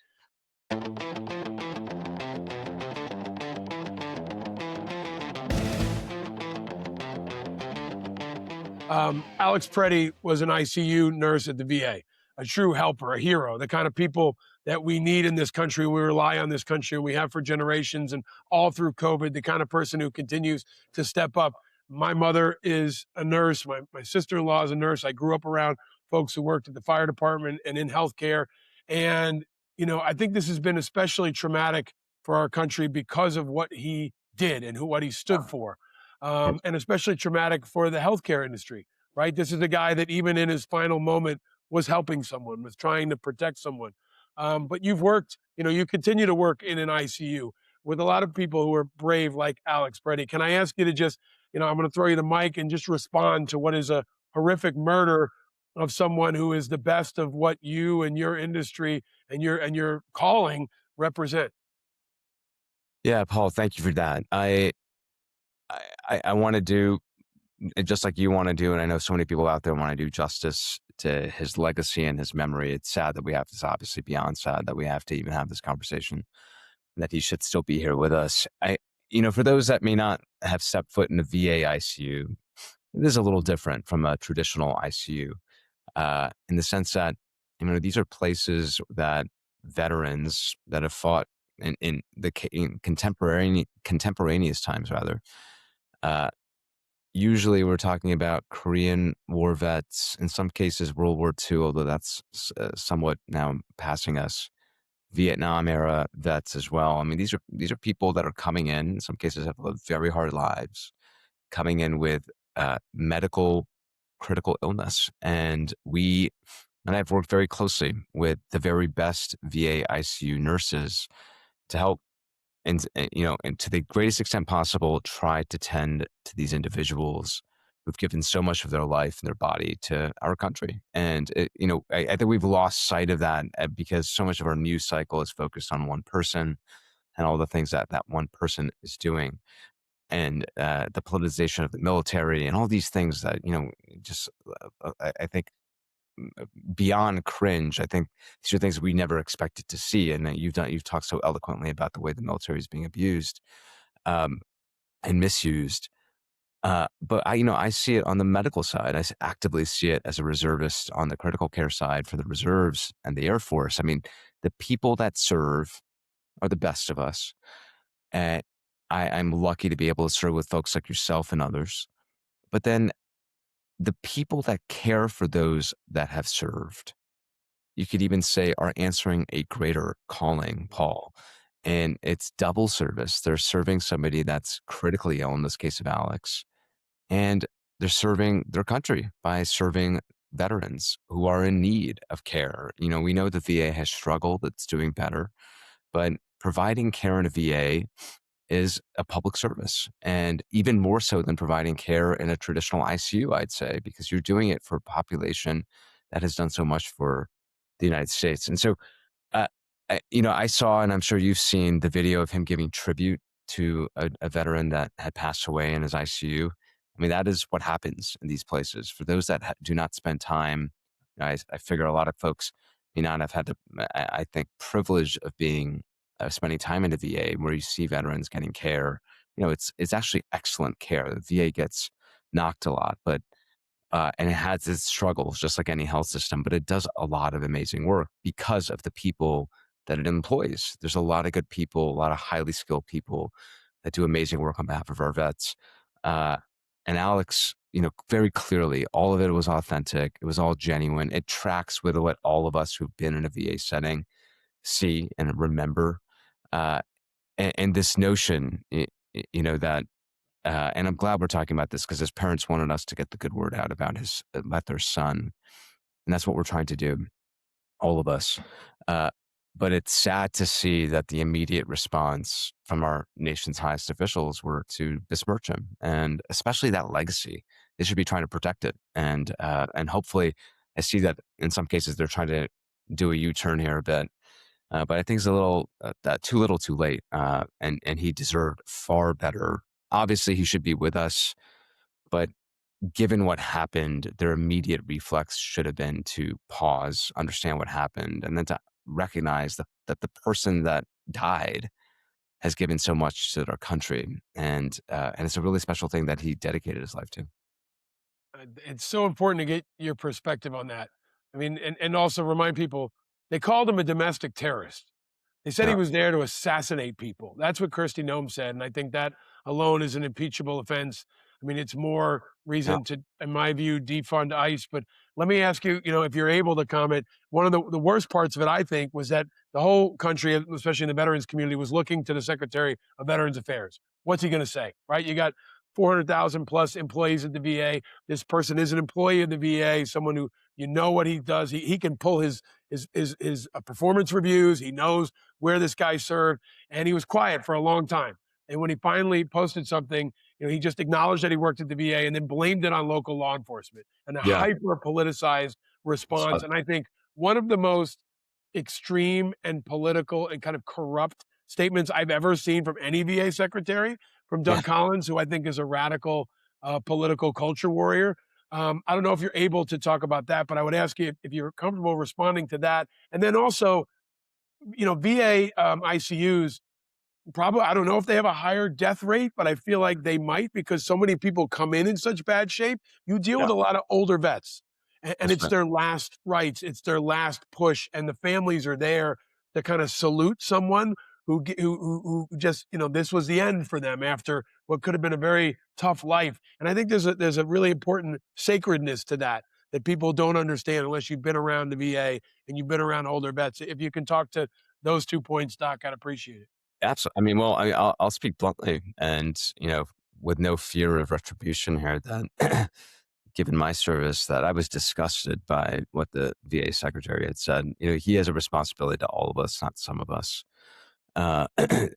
Alex Pretti was an ICU nurse at the VA. A true helper, a hero, the kind of people that we need in this country. We rely on this country. We have for generations and all through COVID, the kind of person who continues to step up. My mother is a nurse. My sister-in-law is a nurse. I grew up around folks who worked at the fire department and in healthcare. And, I think this has been especially traumatic for our country because of what he did and what he stood for. And especially traumatic for the healthcare industry, right? This is a guy that even in his final moment was helping someone, was trying to protect someone. But you've worked, you continue to work in an ICU with a lot of people who are brave like Alex Pretti. Can I ask you to just, I'm going to throw you the mic and just respond to what is a horrific murder of someone who is the best of what you and your industry and your calling represent? Yeah, Paul, thank you for that. I want to do just like you want to do, and I know so many people out there want to do justice to his legacy and his memory. It's sad that we have this, obviously beyond sad that we have to even have this conversation, that he should still be here with us. For those that may not have stepped foot in a VA ICU, it is a little different from a traditional ICU, in the sense that, these are places that veterans that have fought in contemporaneous times, rather, usually we're talking about Korean War vets, in some cases World War II, although that's somewhat now passing us. Vietnam era vets as well. I mean, these are people that are coming in some cases have lived very hard lives, coming in with medical critical illness. And I've worked very closely with the very best VA ICU nurses to help and to the greatest extent possible, try to tend to these individuals who've given so much of their life and their body to our country. And, I think we've lost sight of that because so much of our news cycle is focused on one person and all the things that that one person is doing. And the politicization of the military and all these things that, just, I think beyond cringe. I think these are things we never expected to see. And that you've talked so eloquently about the way the military is being abused um, and misused. But I see it on the medical side. Actively see it as a reservist on the critical care side for the reserves and the Air Force. I mean, the people that serve are the best of us. And I'm lucky to be able to serve with folks like yourself and others. But then the people that care for those that have served, you could even say, are answering a greater calling, Paul. And it's double service. They're serving somebody that's critically ill, in this case of Alex, and they're serving their country by serving veterans who are in need of care. We know the VA has struggled, it's doing better, but providing care in a VA is a public service, and even more so than providing care in a traditional ICU, I'd say, because you're doing it for a population that has done so much for the United States. And so, uh, I saw, and I'm sure you've seen the video of him giving tribute to a veteran that had passed away in his ICU. I mean, that is what happens in these places. For those that do not spend time, I figure a lot of folks may not have had the, I think, privilege of being spending time in the VA where you see veterans getting care. It's actually excellent care. The VA gets knocked a lot, but and it has its struggles, just like any health system, but it does a lot of amazing work because of the people that it employs. There's a lot of good people, a lot of highly skilled people that do amazing work on behalf of our vets. Uh, and Alex, very clearly, all of it was authentic. It was all genuine. It tracks with what all of us who've been in a VA setting see and remember. And this notion, that and I'm glad we're talking about this because his parents wanted us to get the good word out about their son. And that's what we're trying to do, all of us. But it's sad to see that the immediate response from our nation's highest officials were to besmirch him, and especially that legacy. They should be trying to protect it. And hopefully I see that in some cases they're trying to do a U-turn here a bit. But I think it's a little too little, too late. And he deserved far better. Obviously, he should be with us, but given what happened, their immediate reflex should have been to pause, understand what happened, and then to recognize that the person that died has given so much to their country, and it's a really special thing that he dedicated his life to. It's so important to get your perspective on that. I mean, and also remind people, they called him a domestic terrorist. They said he Yeah, was there to assassinate people. That's what Kristi Noem said, and I think that alone is an impeachable offense. I mean, it's more yeah, reason to, in my view, defund ICE. But let me ask you, if you're able to comment, one of the worst parts of it, I think, was that the whole country, especially in the veterans community, was looking to the Secretary of Veterans Affairs. What's he going to say, right? You got 400,000 plus employees at the VA. This person is an employee of the VA, someone who what he does. He can pull his performance reviews. He knows where this guy served, and he was quiet for a long time. And when he finally posted something, he just acknowledged that he worked at the VA and then blamed it on local law enforcement and a yeah. hyper politicized response. And I think one of the most extreme and political and kind of corrupt statements I've ever seen from any VA secretary, from Yeah. Doug Collins, who I think is a radical political culture warrior. I don't know if you're able to talk about that, but I would ask you if you're comfortable responding to that. And then also, VA ICUs, probably, I don't know if they have a higher death rate, but I feel like they might because so many people come in such bad shape. You deal Yeah, with a lot of older vets, and that's it's right. their last rites, it's their last push, and the families are there to kind of salute someone who just, this was the end for them after what could have been a very tough life. And I think there's a really important sacredness to that people don't understand unless you've been around the VA and you've been around older vets. If you can talk to those 2 points, Doc, I'd appreciate it. Absolutely. I mean, well, I'll speak bluntly, and with no fear of retribution here, that given my service, that I was disgusted by what the VA secretary had said. He has a responsibility to all of us, not some of us. Uh,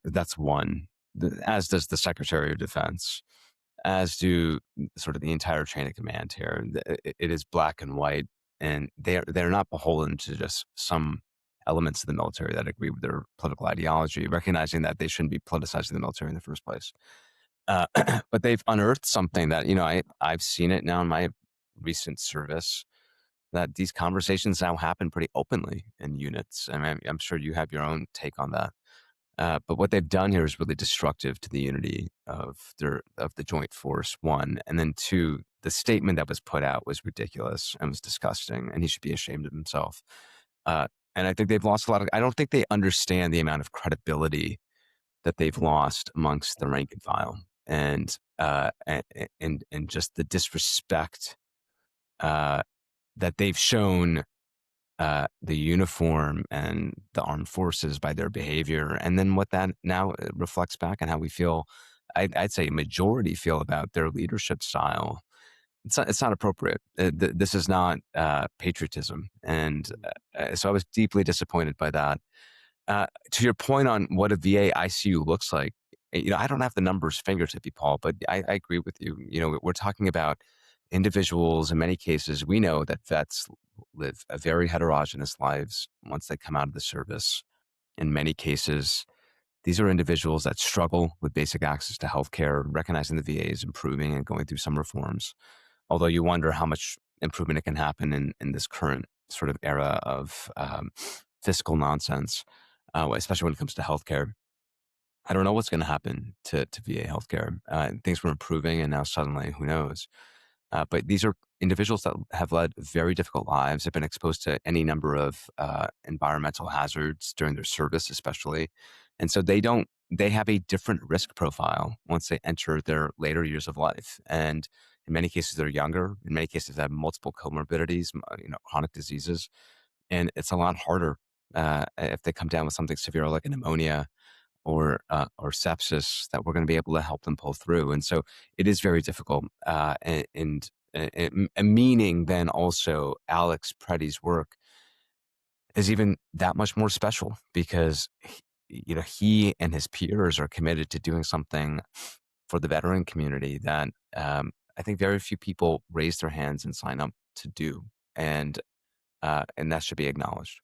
that's one. As does the Secretary of Defense. as do sort of the entire chain of command here. It is black and white, and they're not beholden to just some elements of the military that agree with their political ideology, recognizing that they shouldn't be politicizing the military in the first place. But they've unearthed something that, I've seen it now in my recent service, that these conversations now happen pretty openly in units. I mean, I'm sure you have your own take on that. But what they've done here is really destructive to the unity of the joint force, one. And then two, the statement that was put out was ridiculous and was disgusting, and he should be ashamed of himself. And I think they've lost I don't think they understand the amount of credibility that they've lost amongst the rank and file, and just the disrespect that they've shown the uniform and the armed forces by their behavior, and then what that now reflects back on how we feel. I'd say a majority feel about their leadership style. It's not appropriate. This is not patriotism, and so I was deeply disappointed by that. To your point on what a VA ICU looks like, I don't have the numbers fingertippy, Paul, but I agree with you. We're talking about individuals. In many cases, we know that vets live a very heterogeneous lives once they come out of the service. In many cases, these are individuals that struggle with basic access to healthcare, recognizing the VA is improving and going through some reforms. Although you wonder how much improvement it can happen in this current sort of era of fiscal nonsense, especially when it comes to healthcare. I don't know what's going to happen to VA healthcare. Things were improving, and now suddenly, who knows? But these are individuals that have led very difficult lives, have been exposed to any number of environmental hazards during their service, especially. And so they have a different risk profile once they enter their later years of life. And in many cases, they're younger. In many cases, they have multiple comorbidities, chronic diseases. And it's a lot harder if they come down with something severe like a pneumonia or sepsis, that we're going to be able to help them pull through. And so it is very difficult. And meaning then also Alex Pretti's work is even that much more special, because he and his peers are committed to doing something for the veteran community that I think very few people raise their hands and sign up to do, and that should be acknowledged.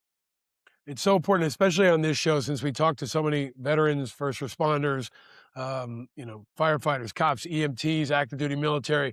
It's so important, especially on this show, since we talk to so many veterans, first responders, firefighters, cops, EMTs, active duty military.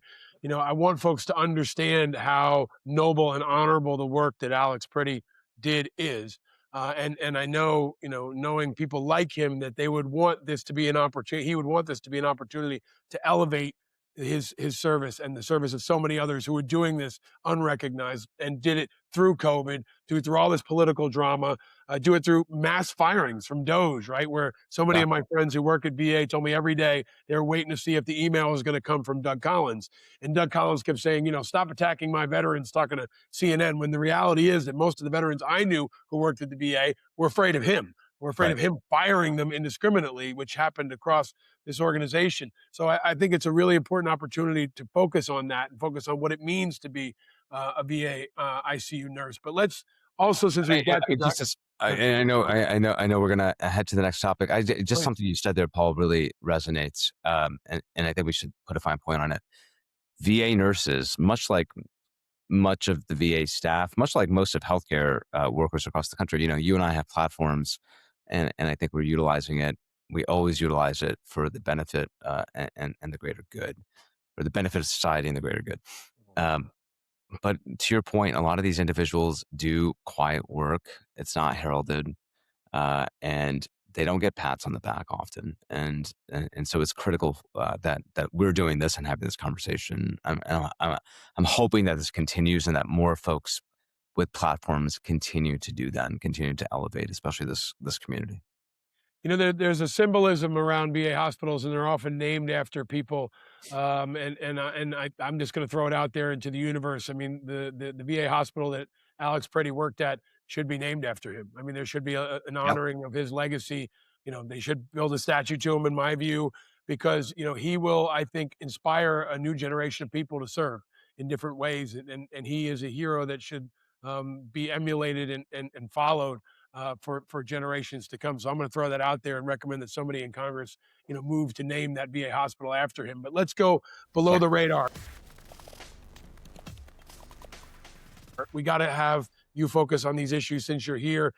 I want folks to understand how noble and honorable the work that Alex Pretti did is. And I know, knowing people like him, that they would want this to be an opportunity. He would want this to be an opportunity to elevate his service and the service of so many others who were doing this unrecognized, and did it through COVID, do it through all this political drama, do it through mass firings from Doge, right? Where so many of my friends who work at VA told me every day they're waiting to see if the email was going to come from Doug Collins. And Doug Collins kept saying, stop attacking my veterans, talking to CNN, when the reality is that most of the veterans I knew who worked at the VA were afraid of him. We're afraid of him firing them indiscriminately, which happened across this organization. So I think it's a really important opportunity to focus on that and focus on what it means to be a VA ICU nurse. But let's also, since we've got I know we're gonna head to the next topic. Just something you said there, Paul, really resonates, and I think we should put a fine point on it. VA nurses, much like much of the VA staff, much like most of healthcare workers across the country, you and I have platforms, and I think we're utilizing it. We always utilize it for the benefit and the greater good, or the benefit of society and the greater good. But to your point, a lot of these individuals do quiet work. It's not heralded, and they don't get pats on the back often. And so it's critical that we're doing this and having this conversation. I'm hoping that this continues, and that more folks with platforms continue to do that and continue to elevate, especially this community. There's a symbolism around VA hospitals, and they're often named after people. I'm just going to throw it out there into the universe. I mean, the VA hospital that Alex Pretti worked at should be named after him. I mean, there should be an honoring of his legacy. They should build a statue to him, in my view, because, he will, I think, inspire a new generation of people to serve in different ways. And he is a hero that should be emulated and followed. for generations to come. So I'm going to throw that out there and recommend that somebody in Congress, move to name that VA hospital after him. But let's go below the radar. We got to have you focus on these issues since you're here.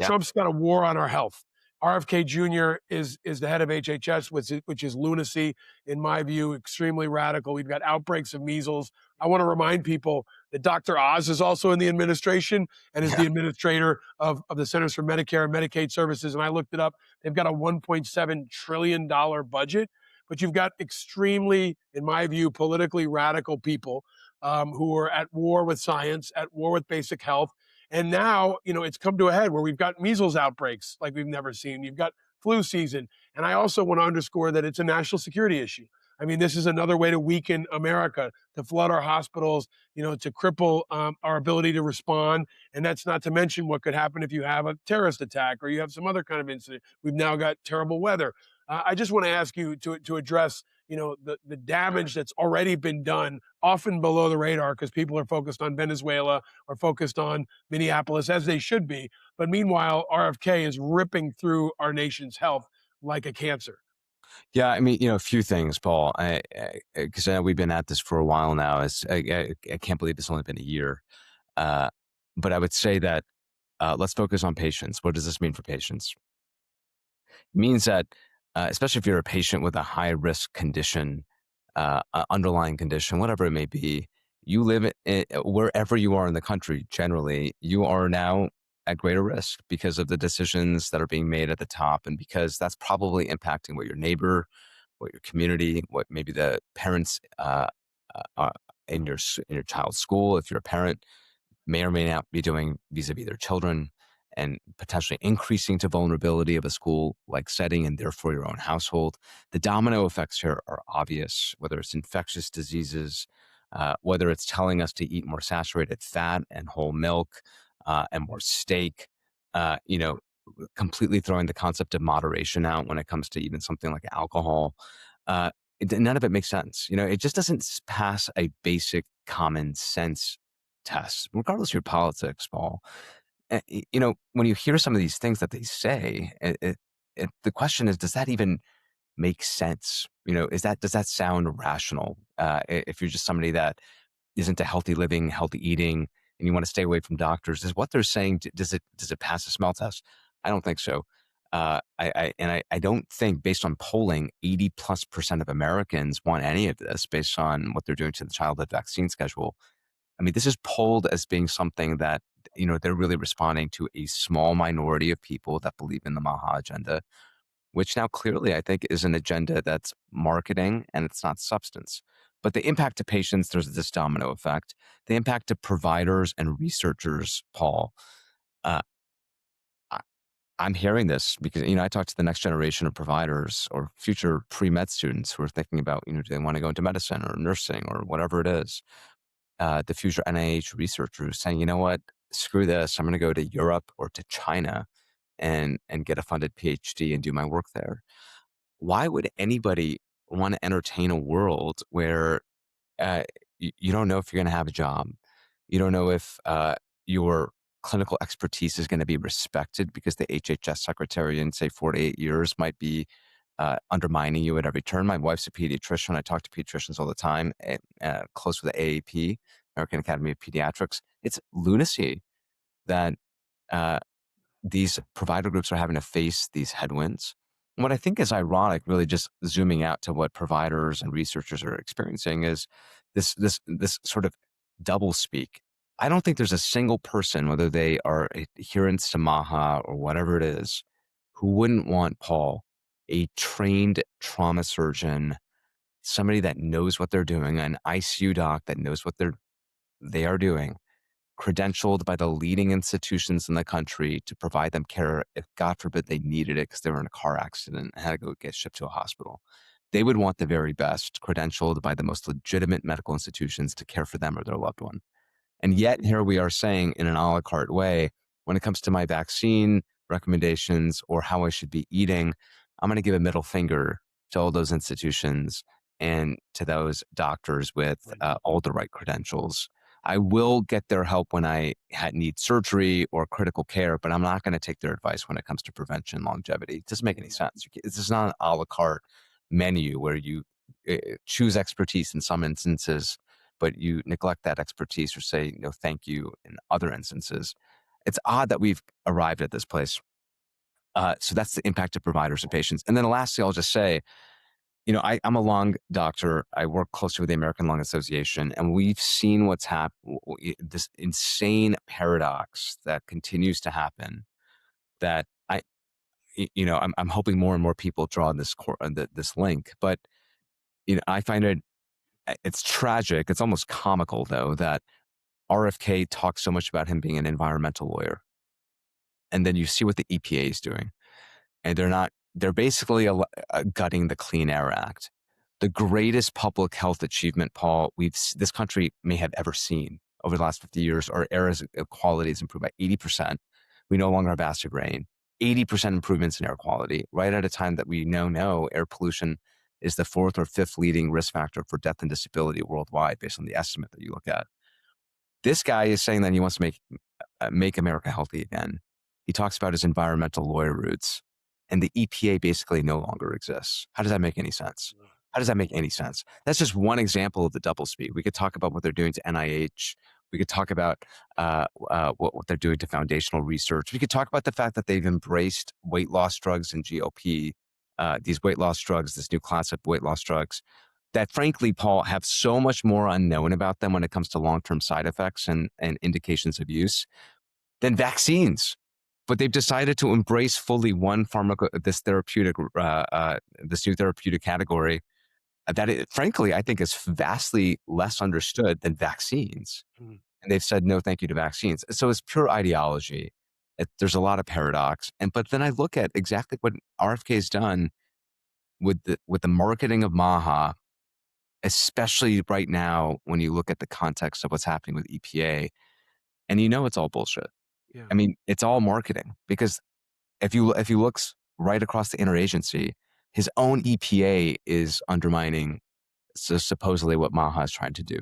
Trump's got a war on our health. RFK Jr. is the head of HHS, which is lunacy, in my view, extremely radical. We've got outbreaks of measles. I want to remind people that Dr. Oz is also in the administration and is the administrator of the Centers for Medicare and Medicaid Services. And I looked it up. They've got a $1.7 trillion budget, but you've got extremely, in my view, politically radical people who are at war with science, at war with basic health. And now, it's come to a head where we've got measles outbreaks like we've never seen. You've got flu season. And I also want to underscore that it's a national security issue. I mean, this is another way to weaken America, to flood our hospitals, to cripple our ability to respond. And that's not to mention what could happen if you have a terrorist attack or you have some other kind of incident. We've now got terrible weather. I just want to ask you to address the damage that's already been done, often below the radar, because people are focused on Venezuela or focused on Minneapolis, as they should be. But meanwhile, RFK is ripping through our nation's health like a cancer. Yeah, I mean, a few things, Paul, because we've been at this for a while now. I can't believe it's only been a year. But I would say that let's focus on patients. What does this mean for patients? It means that, especially if you're a patient with a high risk condition, underlying condition, whatever it may be, you live wherever you are in the country, generally, you are now at greater risk because of the decisions that are being made at the top, and because that's probably impacting what your neighbor, what your community, what maybe the parents in your child's school, if you're a parent, may or may not be doing vis-a-vis their children, and potentially increasing to vulnerability of a school-like setting and therefore your own household. The domino effects here are obvious, whether it's infectious diseases, whether it's telling us to eat more saturated fat and whole milk, and more steak, completely throwing the concept of moderation out when it comes to even something like alcohol. None of it makes sense. It just doesn't pass a basic common sense test, regardless of your politics, Paul. When you hear some of these things that they say, the question is, does that even make sense? Does that sound rational? If you're just somebody that isn't a healthy living, healthy eating, and you want to stay away from doctors, is what they're saying, does it pass a smell test? I don't think so. I don't think, based on polling, 80+% of Americans want any of this based on what they're doing to the childhood vaccine schedule. I mean, this is polled as being something that, they're really responding to a small minority of people that believe in the Maha agenda, which now clearly I think is an agenda that's marketing and it's not substance. But the impact to patients, there's this domino effect. The impact to providers and researchers, Paul, I'm hearing this because, I talk to the next generation of providers or future pre-med students who are thinking about, do they want to go into medicine or nursing or whatever it is. The future NIH researchers saying, you know what, screw this. I'm going to go to Europe or to China and get a funded PhD and do my work there. Why would anybody want to entertain a world where you don't know if you're going to have a job? You don't know if your clinical expertise is going to be respected because the HHS secretary in, say, 4 to 8 years might be undermining you at every turn. My wife's a pediatrician. I talk to pediatricians all the time, close with the AAP, American Academy of Pediatrics. It's lunacy that these provider groups are having to face these headwinds. And what I think is ironic, really just zooming out to what providers and researchers are experiencing, is this sort of double speak. I don't think there's a single person, whether they are adherents to Maha or whatever it is, who wouldn't want, Paul, a trained trauma surgeon, somebody that knows what they're doing, an ICU doc that knows what they are doing, credentialed by the leading institutions in the country to provide them care if, God forbid, they needed it because they were in a car accident and had to go get shipped to a hospital. They would want the very best, credentialed by the most legitimate medical institutions to care for them or their loved one. And yet here we are saying, in an a la carte way, when it comes to my vaccine recommendations or how I should be eating, I'm going to give a middle finger to all those institutions and to those doctors with all the right credentials. I will get their help when I need surgery or critical care, but I'm not going to take their advice when it comes to prevention, longevity. It doesn't make any sense. This is not an a la carte menu where you choose expertise in some instances, but you neglect that expertise or say no thank you in other instances. It's odd that we've arrived at this place. So that's the impact of providers and patients. And then lastly, I'll just say, I'm a lung doctor. I work closely with the American Lung Association, and we've seen what's happened, this insane paradox that continues to happen that I'm hoping more and more people draw this link. But, I find it's tragic. It's almost comical, though, that RFK talks so much about him being an environmental lawyer. And then you see what the EPA is doing. And they're basically gutting the Clean Air Act, the greatest public health achievement, Paul, this country may have ever seen over the last 50 years. Our air quality has improved by 80%. We no longer have acid rain, 80% improvements in air quality, right at a time that we know air pollution is the 4th or 5th leading risk factor for death and disability worldwide, based on the estimate that you look at. This guy is saying that he wants to make America healthy again. He talks about his environmental lawyer roots, and the EPA basically no longer exists. How does that make any sense? How does that make any sense? That's just one example of the doublespeak. We could talk about what they're doing to NIH. We could talk about what they're doing to foundational research. We could talk about the fact that they've embraced weight loss drugs and GLP, these weight loss drugs, this new class of weight loss drugs that, frankly, Paul, have so much more unknown about them when it comes to long-term side effects and indications of use than vaccines. But they've decided to embrace fully this new therapeutic category that, frankly, I think is vastly less understood than vaccines. Mm. And they've said no thank you to vaccines. So it's pure ideology. There's a lot of paradox. But then I look at exactly what RFK has done with the marketing of MAHA, especially right now when you look at the context of what's happening with EPA, and it's all bullshit. Yeah. I mean, it's all marketing, because if you look right across the interagency, his own EPA is undermining supposedly what MAHA is trying to do.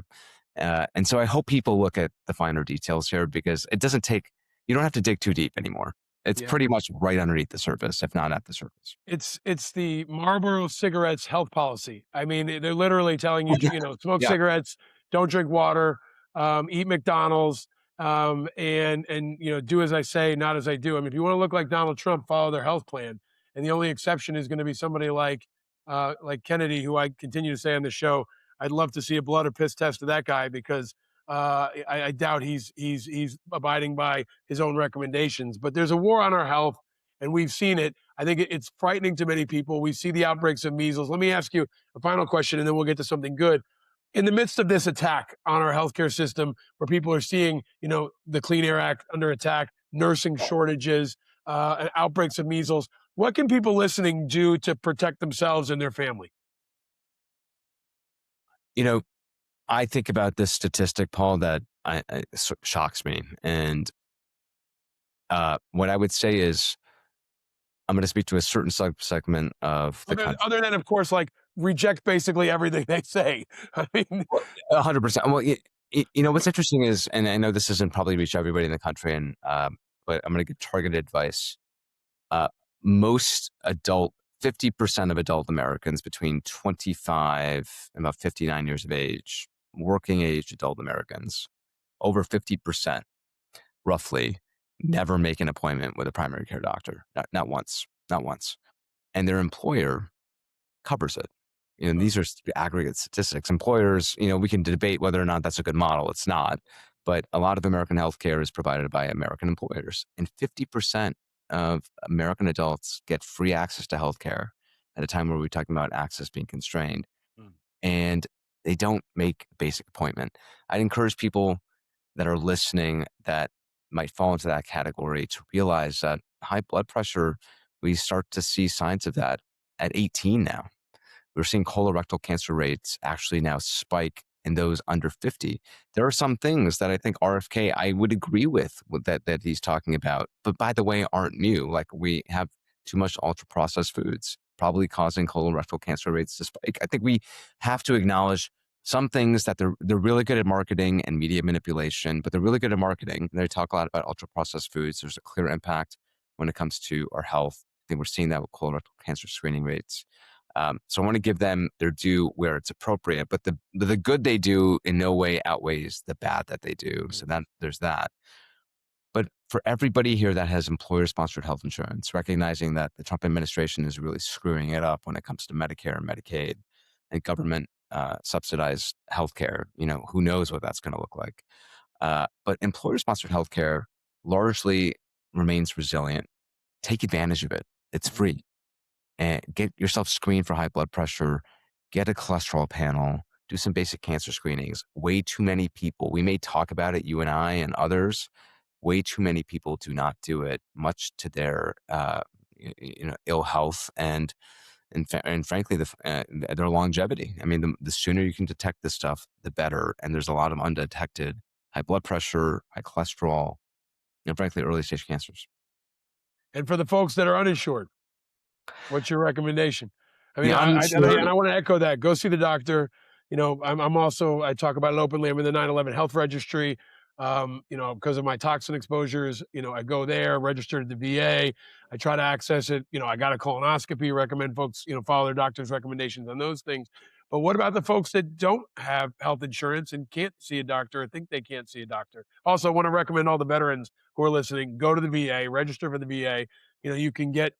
And so I hope people look at the finer details here, because you don't have to dig too deep anymore. It's pretty much right underneath the surface, if not at the surface. It's the Marlboro cigarettes health policy. I mean, they're literally telling you, smoke cigarettes, don't drink water, eat McDonald's, and do as I say, not as I do. I mean, if you want to look like Donald Trump, follow their health plan. And the only exception is going to be somebody like Kennedy, who I continue to say on the show, I'd love to see a blood or piss test of that guy, because I doubt he's abiding by his own recommendations. But there's a war on our health, and we've seen it. I think it's frightening to many people. We see the outbreaks of measles. Let me ask you a final question, and then we'll get to something good. In the midst of this attack on our healthcare system, where people are seeing, the Clean Air Act under attack, nursing shortages, outbreaks of measles, what can people listening do to protect themselves and their family? I think about this statistic, Paul, that shocks me. And what I would say is, I'm going to speak to a certain segment of the country. Other than, of course, reject basically everything they say. I mean, 100%. Well, what's interesting is, and I know this doesn't probably reach everybody in the country, but I'm going to give targeted advice. Most 50% of adult Americans between 25 and about 59 years of age, working age adult Americans, over 50%, roughly, never make an appointment with a primary care doctor. Not once. And their employer covers it. These are aggregate statistics. Employers, we can debate whether or not that's a good model. It's not. But a lot of American healthcare is provided by American employers. And 50% of American adults get free access to healthcare at a time where we're talking about access being constrained. And they don't make a basic appointment. I'd encourage people that are listening that might fall into that category to realize that high blood pressure, we start to see signs of that at 18 now. We're seeing colorectal cancer rates actually now spike in those under 50. There are some things that I think RFK, I would agree with that he's talking about, but by the way, aren't new. Like, we have too much ultra processed foods, probably causing colorectal cancer rates to spike. I think we have to acknowledge some things that they're really good at marketing and media manipulation, but they're really good at marketing. They talk a lot about ultra processed foods. There's a clear impact when it comes to our health. I think we're seeing that with colorectal cancer screening rates. So I want to give them their due where it's appropriate, but the good they do in no way outweighs the bad that they do. So that there's that. But for everybody here that has employer-sponsored health insurance, recognizing that the Trump administration is really screwing it up when it comes to Medicare and Medicaid and government subsidized healthcare, who knows what that's going to look like. But employer-sponsored healthcare largely remains resilient. Take advantage of it. It's free. And get yourself screened for high blood pressure, get a cholesterol panel, do some basic cancer screenings. Way too many people, we may talk about it, you and I and others, way too many people do not do it, much to their ill health and frankly their longevity. I mean, the sooner you can detect this stuff, the better. And there's a lot of undetected high blood pressure, high cholesterol, and frankly early stage cancers. And for the folks that are uninsured, what's your recommendation? I mean, Yeah, I want to echo that. Go see the doctor. I'm also, I talk about it openly. I'm in the 9/11 health registry. Because of my toxin exposures, I go there, registered at the VA. I try to access it. I got a colonoscopy, recommend folks, follow their doctor's recommendations on those things. But what about the folks that don't have health insurance and can't see a doctor or think they can't see a doctor? Also, I want to recommend all the veterans who are listening, go to the VA, register for the VA. You can get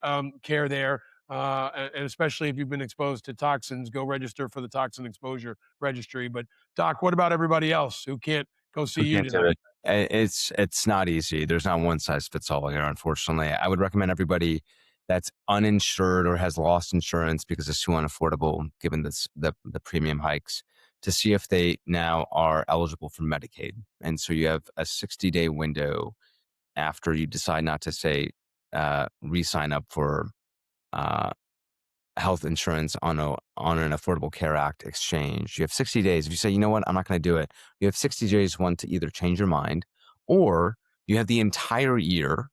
care there. And especially if you've been exposed to toxins, go register for the toxin exposure registry. But Doc, what about everybody else who can't go see you tonight? It's not easy. There's not one size fits all here, unfortunately. I would recommend everybody that's uninsured or has lost insurance because it's too unaffordable, given the premium hikes, to see if they now are eligible for Medicaid. And so you have a 60-day window after you decide not to say re-sign up for health insurance on an Affordable Care Act exchange. You have 60 days. If you say, you know what, I'm not going to do it, you have 60 days, one, to either change your mind, or you have the entire year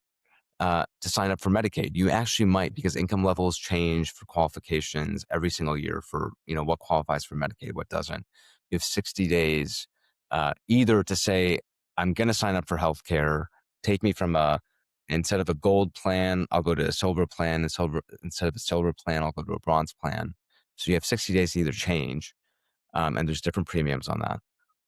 to sign up for Medicaid. You actually might, because income levels change for qualifications every single year for, what qualifies for Medicaid, what doesn't. You have 60 days either to say, I'm going to sign up for healthcare, take me from instead of a gold plan, I'll go to a silver plan. Instead of a silver plan, I'll go to a bronze plan. So you have 60 days to either change, and there's different premiums on that.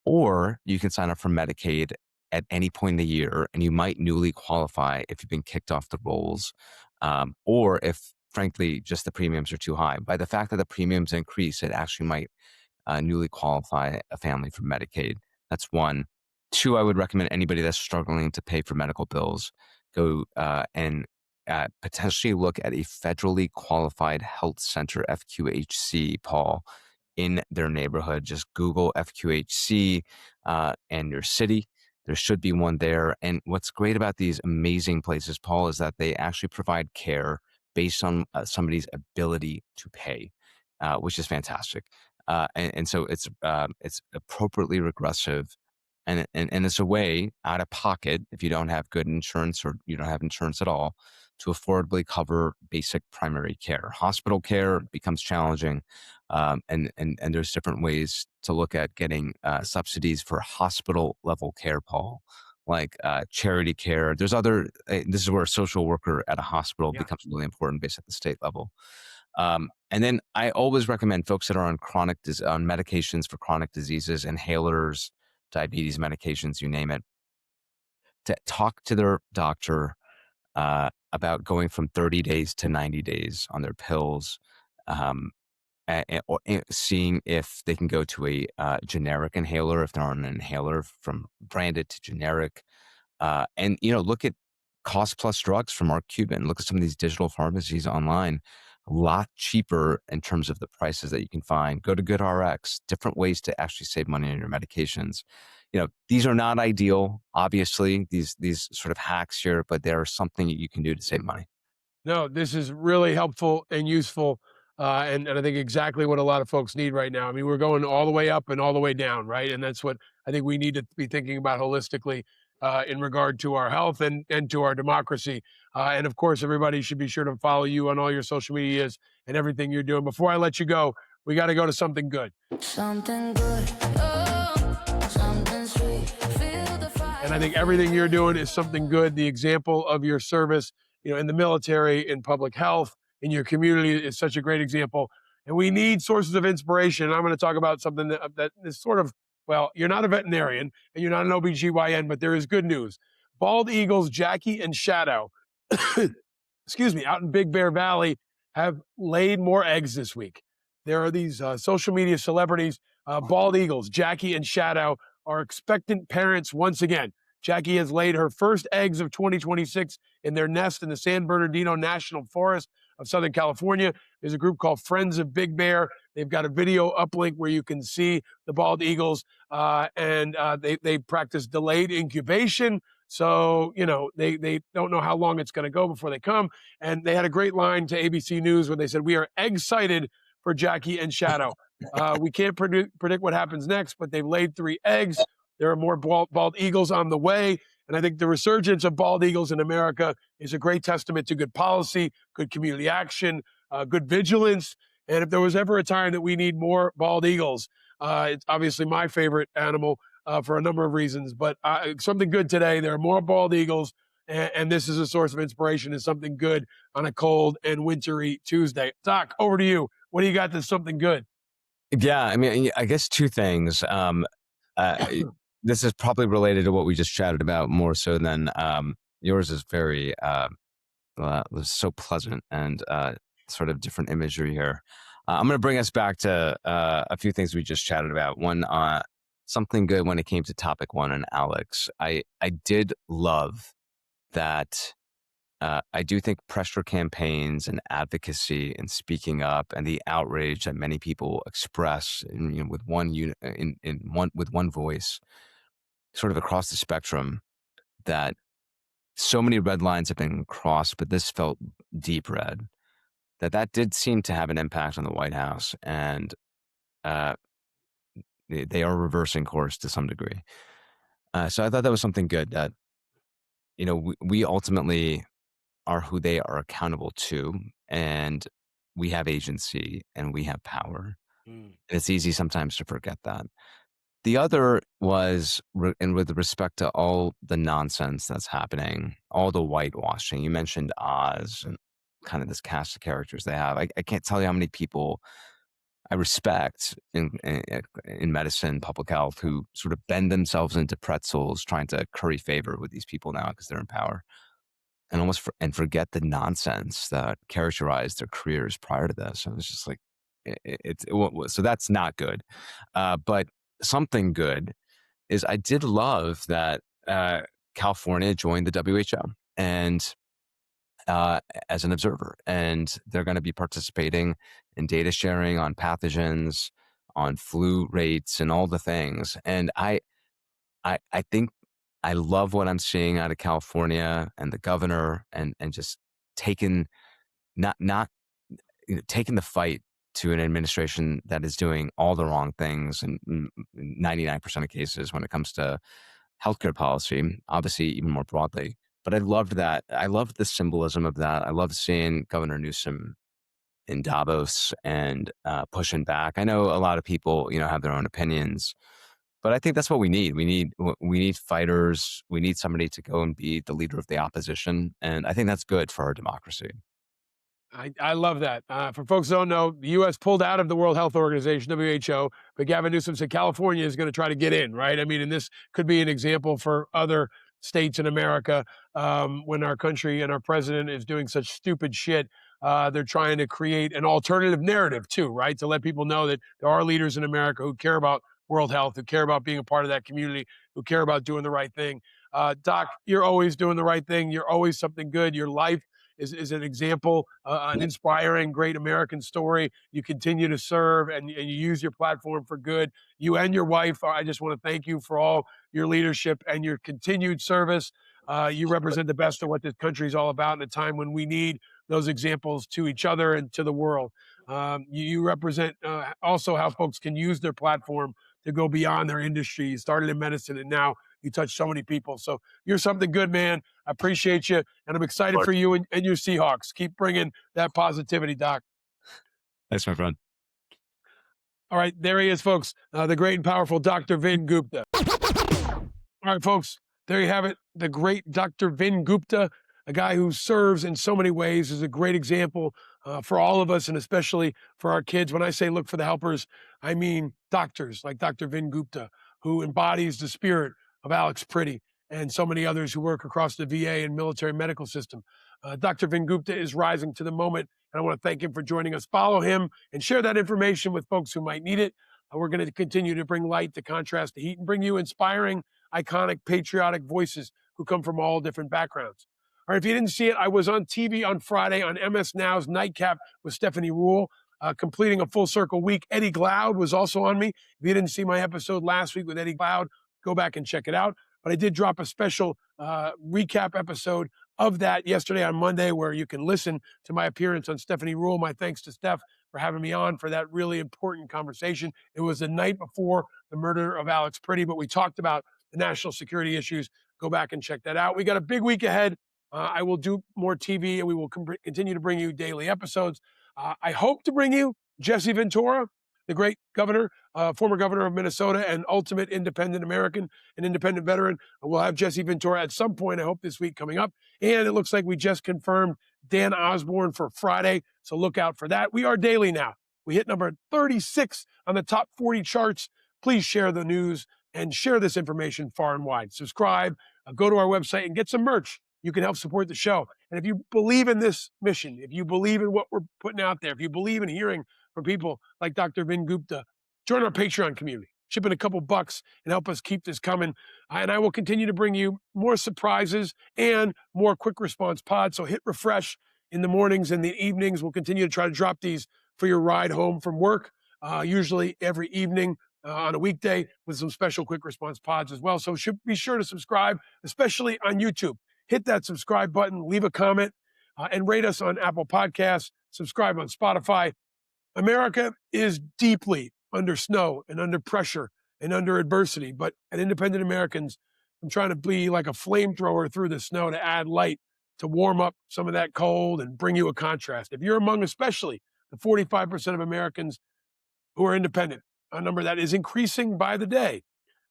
Or you can sign up for Medicaid at any point in the year, and you might newly qualify if you've been kicked off the rolls, or if, frankly, just the premiums are too high. By the fact that the premiums increase, it actually might newly qualify a family for Medicaid. That's one. Two, I would recommend anybody that's struggling to pay for medical bills go and potentially look at a federally qualified health center, FQHC, Paul, in their neighborhood. Just Google FQHC and your city. There should be one there. And what's great about these amazing places, Paul, is that they actually provide care based on somebody's ability to pay, which is fantastic. And so it's appropriately regressive. And it's a way out of pocket, if you don't have good insurance or you don't have insurance at all, to affordably cover basic primary care. Hospital care becomes challenging, and there's different ways to look at getting subsidies for hospital level care, Paul, like charity care. There's other. This is where a social worker at a hospital becomes really important, based at the state level. And then I always recommend folks that are on on medications for chronic diseases, inhalers, diabetes medications, you name it, to talk to their doctor about going from 30 days to 90 days on their pills, or seeing if they can go to a generic inhaler, if they're on an inhaler, from branded to generic, and look at cost plus drugs from Mark Cuban. Look at some of these digital pharmacies online. A lot cheaper in terms of the prices that you can find. Go to GoodRx, different ways to actually save money on your medications. These are not ideal, obviously, these sort of hacks here, but there are something you can do to save money. No, this is really helpful and useful. And I think exactly what a lot of folks need right now. I mean, we're going all the way up and all the way down, right? And that's what I think we need to be thinking about holistically in regard to our health and to our democracy. And of course, everybody should be sure to follow you on all your social medias and everything you're doing. Before I let you go, we got to go to something good. Something good, oh, something sweet. Feel the fire. And I think everything you're doing is something good. The example of your service, in the military, in public health, in your community is such a great example. And we need sources of inspiration. And I'm going to talk about something that is sort of, well, you're not a veterinarian and you're not an OBGYN, but there is good news. Bald eagles, Jackie and Shadow, excuse me, out in Big Bear Valley have laid more eggs this week. There are these social media celebrities, bald eagles, Jackie and Shadow, are expectant parents once again. Jackie has laid her first eggs of 2026 in their nest in the San Bernardino National Forest of Southern California. There's a group called Friends of Big Bear. They've got a video uplink where you can see the bald eagles, and they practice delayed incubation. So, they don't know how long it's going to go before they come. And they had a great line to ABC News where they said, "We are excited for Jackie and Shadow." We can't predict what happens next, but they've laid 3 eggs. There are more bald eagles on the way. And I think the resurgence of bald eagles in America is a great testament to good policy, good community action, good vigilance. And if there was ever a time that we need more bald eagles, it's obviously my favorite animal for a number of reasons. But something good today. There are more bald eagles, and this is a source of inspiration and something good on a cold and wintry Tuesday. Doc, over to you. What do you got that's something good? Yeah, I mean, I guess 2 things. This is probably related to what we just chatted about more so than yours is very so pleasant and sort of different imagery here. I'm going to bring us back to a few things we just chatted about. One, something good when it came to topic 1 and Alex. I did love that. I do think pressure campaigns and advocacy and speaking up and the outrage that many people express with with one voice, sort of across the spectrum, that so many red lines have been crossed, but this felt deep red. That did seem to have an impact on the White House, and they are reversing course to some degree. So I thought that was something good, that we ultimately are who they are accountable to, and we have agency and we have power. And it's easy sometimes to forget that. The other was, and with respect to all the nonsense that's happening, all the whitewashing, you mentioned Oz and kind of this cast of characters they have. I can't tell you how many people I respect in medicine, public health, who sort of bend themselves into pretzels trying to curry favor with these people now because they're in power, and almost forget the nonsense that characterized their careers prior to this. And it's just like, so that's not good. But something good is I did love that California joined the WHO and as an observer, and they're going to be participating in data sharing on pathogens, on flu rates, and all the things. And I think I love what I'm seeing out of California and the governor, and just taking taking the fight to an administration that is doing all the wrong things in 99% of cases when it comes to healthcare policy, obviously even more broadly. But I loved that. I loved the symbolism of that. I loved seeing Governor Newsom in Davos and pushing back. I know a lot of people, have their own opinions, but I think that's what we need. We need fighters. We need somebody to go and be the leader of the opposition. And I think that's good for our democracy. I love that. For folks who don't know, the U.S. pulled out of the World Health Organization, WHO, but Gavin Newsom said California is going to try to get in, right? I mean, and this could be an example for other states in America. When our country and our president is doing such stupid shit, they're trying to create an alternative narrative too, right? To let people know that there are leaders in America who care about world health, who care about being a part of that community, who care about doing the right thing. Doc, you're always doing the right thing. You're always something good. Your life is an example, an inspiring, great American story. You continue to serve and you use your platform for good. You and your wife, I just want to thank you for all your leadership and your continued service. You represent the best of what this country is all about in a time when we need those examples to each other and to the world. You represent also how folks can use their platform to go beyond their industry. You started in medicine and now you touch so many people. So you're something good, man. I appreciate you. And I'm excited for you and your Seahawks. Keep bringing that positivity, Doc. Thanks, my friend. All right, there he is, folks. The great and powerful Dr. Vin Gupta. All right, folks, there you have it. The great Dr. Vin Gupta, a guy who serves in so many ways, is a great example for all of us, and especially for our kids. When I say look for the helpers, I mean doctors like Dr. Vin Gupta, who embodies the spirit of Alex Pretti and so many others who work across the VA and military medical system. Dr. Vin Gupta is rising to the moment, and I want to thank him for joining us. Follow him and share that information with folks who might need it. We're going to continue to bring light to contrast the heat and bring you inspiring, iconic, patriotic voices who come from all different backgrounds. All right, if you didn't see it, I was on TV on Friday on MS Now's Nightcap with Stephanie Rule, completing a full circle week. Eddie Glaude was also on me. If you didn't see my episode last week with Eddie Glaude, go back and check it out. But I did drop a special recap episode of that yesterday on Monday, where you can listen to my appearance on Stephanie Rule. My thanks to Steph for having me on for that really important conversation. It was the night before the murder of Alex Pretti, but we talked about the national security issues. Go back and check that out. We got a big week ahead. I will do more TV, and we will continue to bring you daily episodes. I hope to bring you Jesse Ventura, the great governor, former governor of Minnesota, and ultimate independent American, an independent veteran. We'll have Jesse Ventura at some point, I hope this week coming up. And it looks like we just confirmed Dan Osborne for Friday, so look out for that. We are daily now. We hit number 36 on the top 40 charts. Please share the news and share this information far and wide. Subscribe, go to our website and get some merch. You can help support the show. And if you believe in this mission, if you believe in what we're putting out there, if you believe in hearing from people like Dr. Vin Gupta, join our Patreon community. Chip in a couple bucks and help us keep this coming. And I will continue to bring you more surprises and more quick response pods. So hit refresh in the mornings and the evenings. We'll continue to try to drop these for your ride home from work, usually every evening on a weekday with some special quick response pods as well. So be sure to subscribe, especially on YouTube. Hit that subscribe button, leave a comment, and rate us on Apple Podcasts, subscribe on Spotify. America is deeply under snow and under pressure and under adversity, but at Independent Americans, I'm trying to be like a flamethrower through the snow to add light, to warm up some of that cold and bring you a contrast. If you're among especially the 45% of Americans who are independent, a number that is increasing by the day,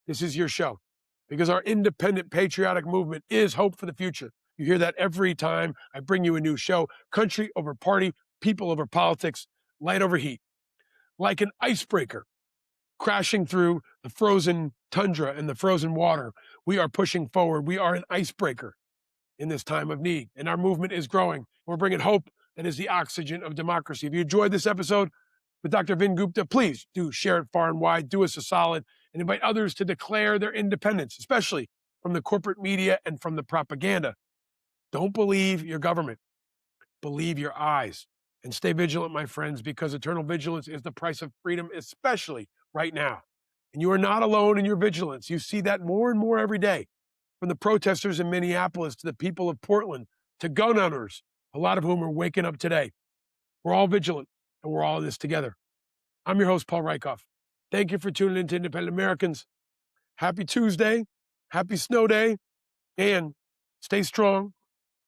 this is your show. Because our independent patriotic movement is hope for the future. You hear that every time I bring you a new show. Country over party, people over politics, light over heat. Like an icebreaker crashing through the frozen tundra and the frozen water, we are pushing forward. We are an icebreaker in this time of need, and our movement is growing. We're bringing hope that is the oxygen of democracy. If you enjoyed this episode with Dr. Vin Gupta, please do share it far and wide. Do us a solid and invite others to declare their independence, especially from the corporate media and from the propaganda. Don't believe your government. Believe your eyes. And stay vigilant, my friends, because eternal vigilance is the price of freedom, especially right now. And you are not alone in your vigilance. You see that more and more every day, from the protesters in Minneapolis to the people of Portland to gun owners, a lot of whom are waking up today. We're all vigilant, and we're all in this together. I'm your host, Paul Rieckhoff. Thank you for tuning in to Independent Americans. Happy Tuesday, happy snow day, and stay strong.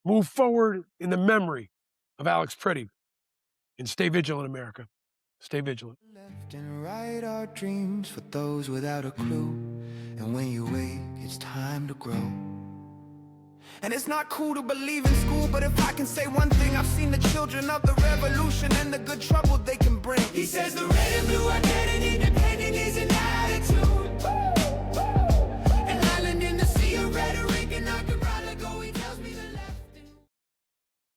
Move forward in the memory of Alex Pretti. And stay vigilant, America. Stay vigilant. Left and right our dreams for those without a clue. And when you wake, it's time to grow. And it's not cool to believe in school, but if I can say one thing, I've seen the children of the revolution and the good trouble they can bring.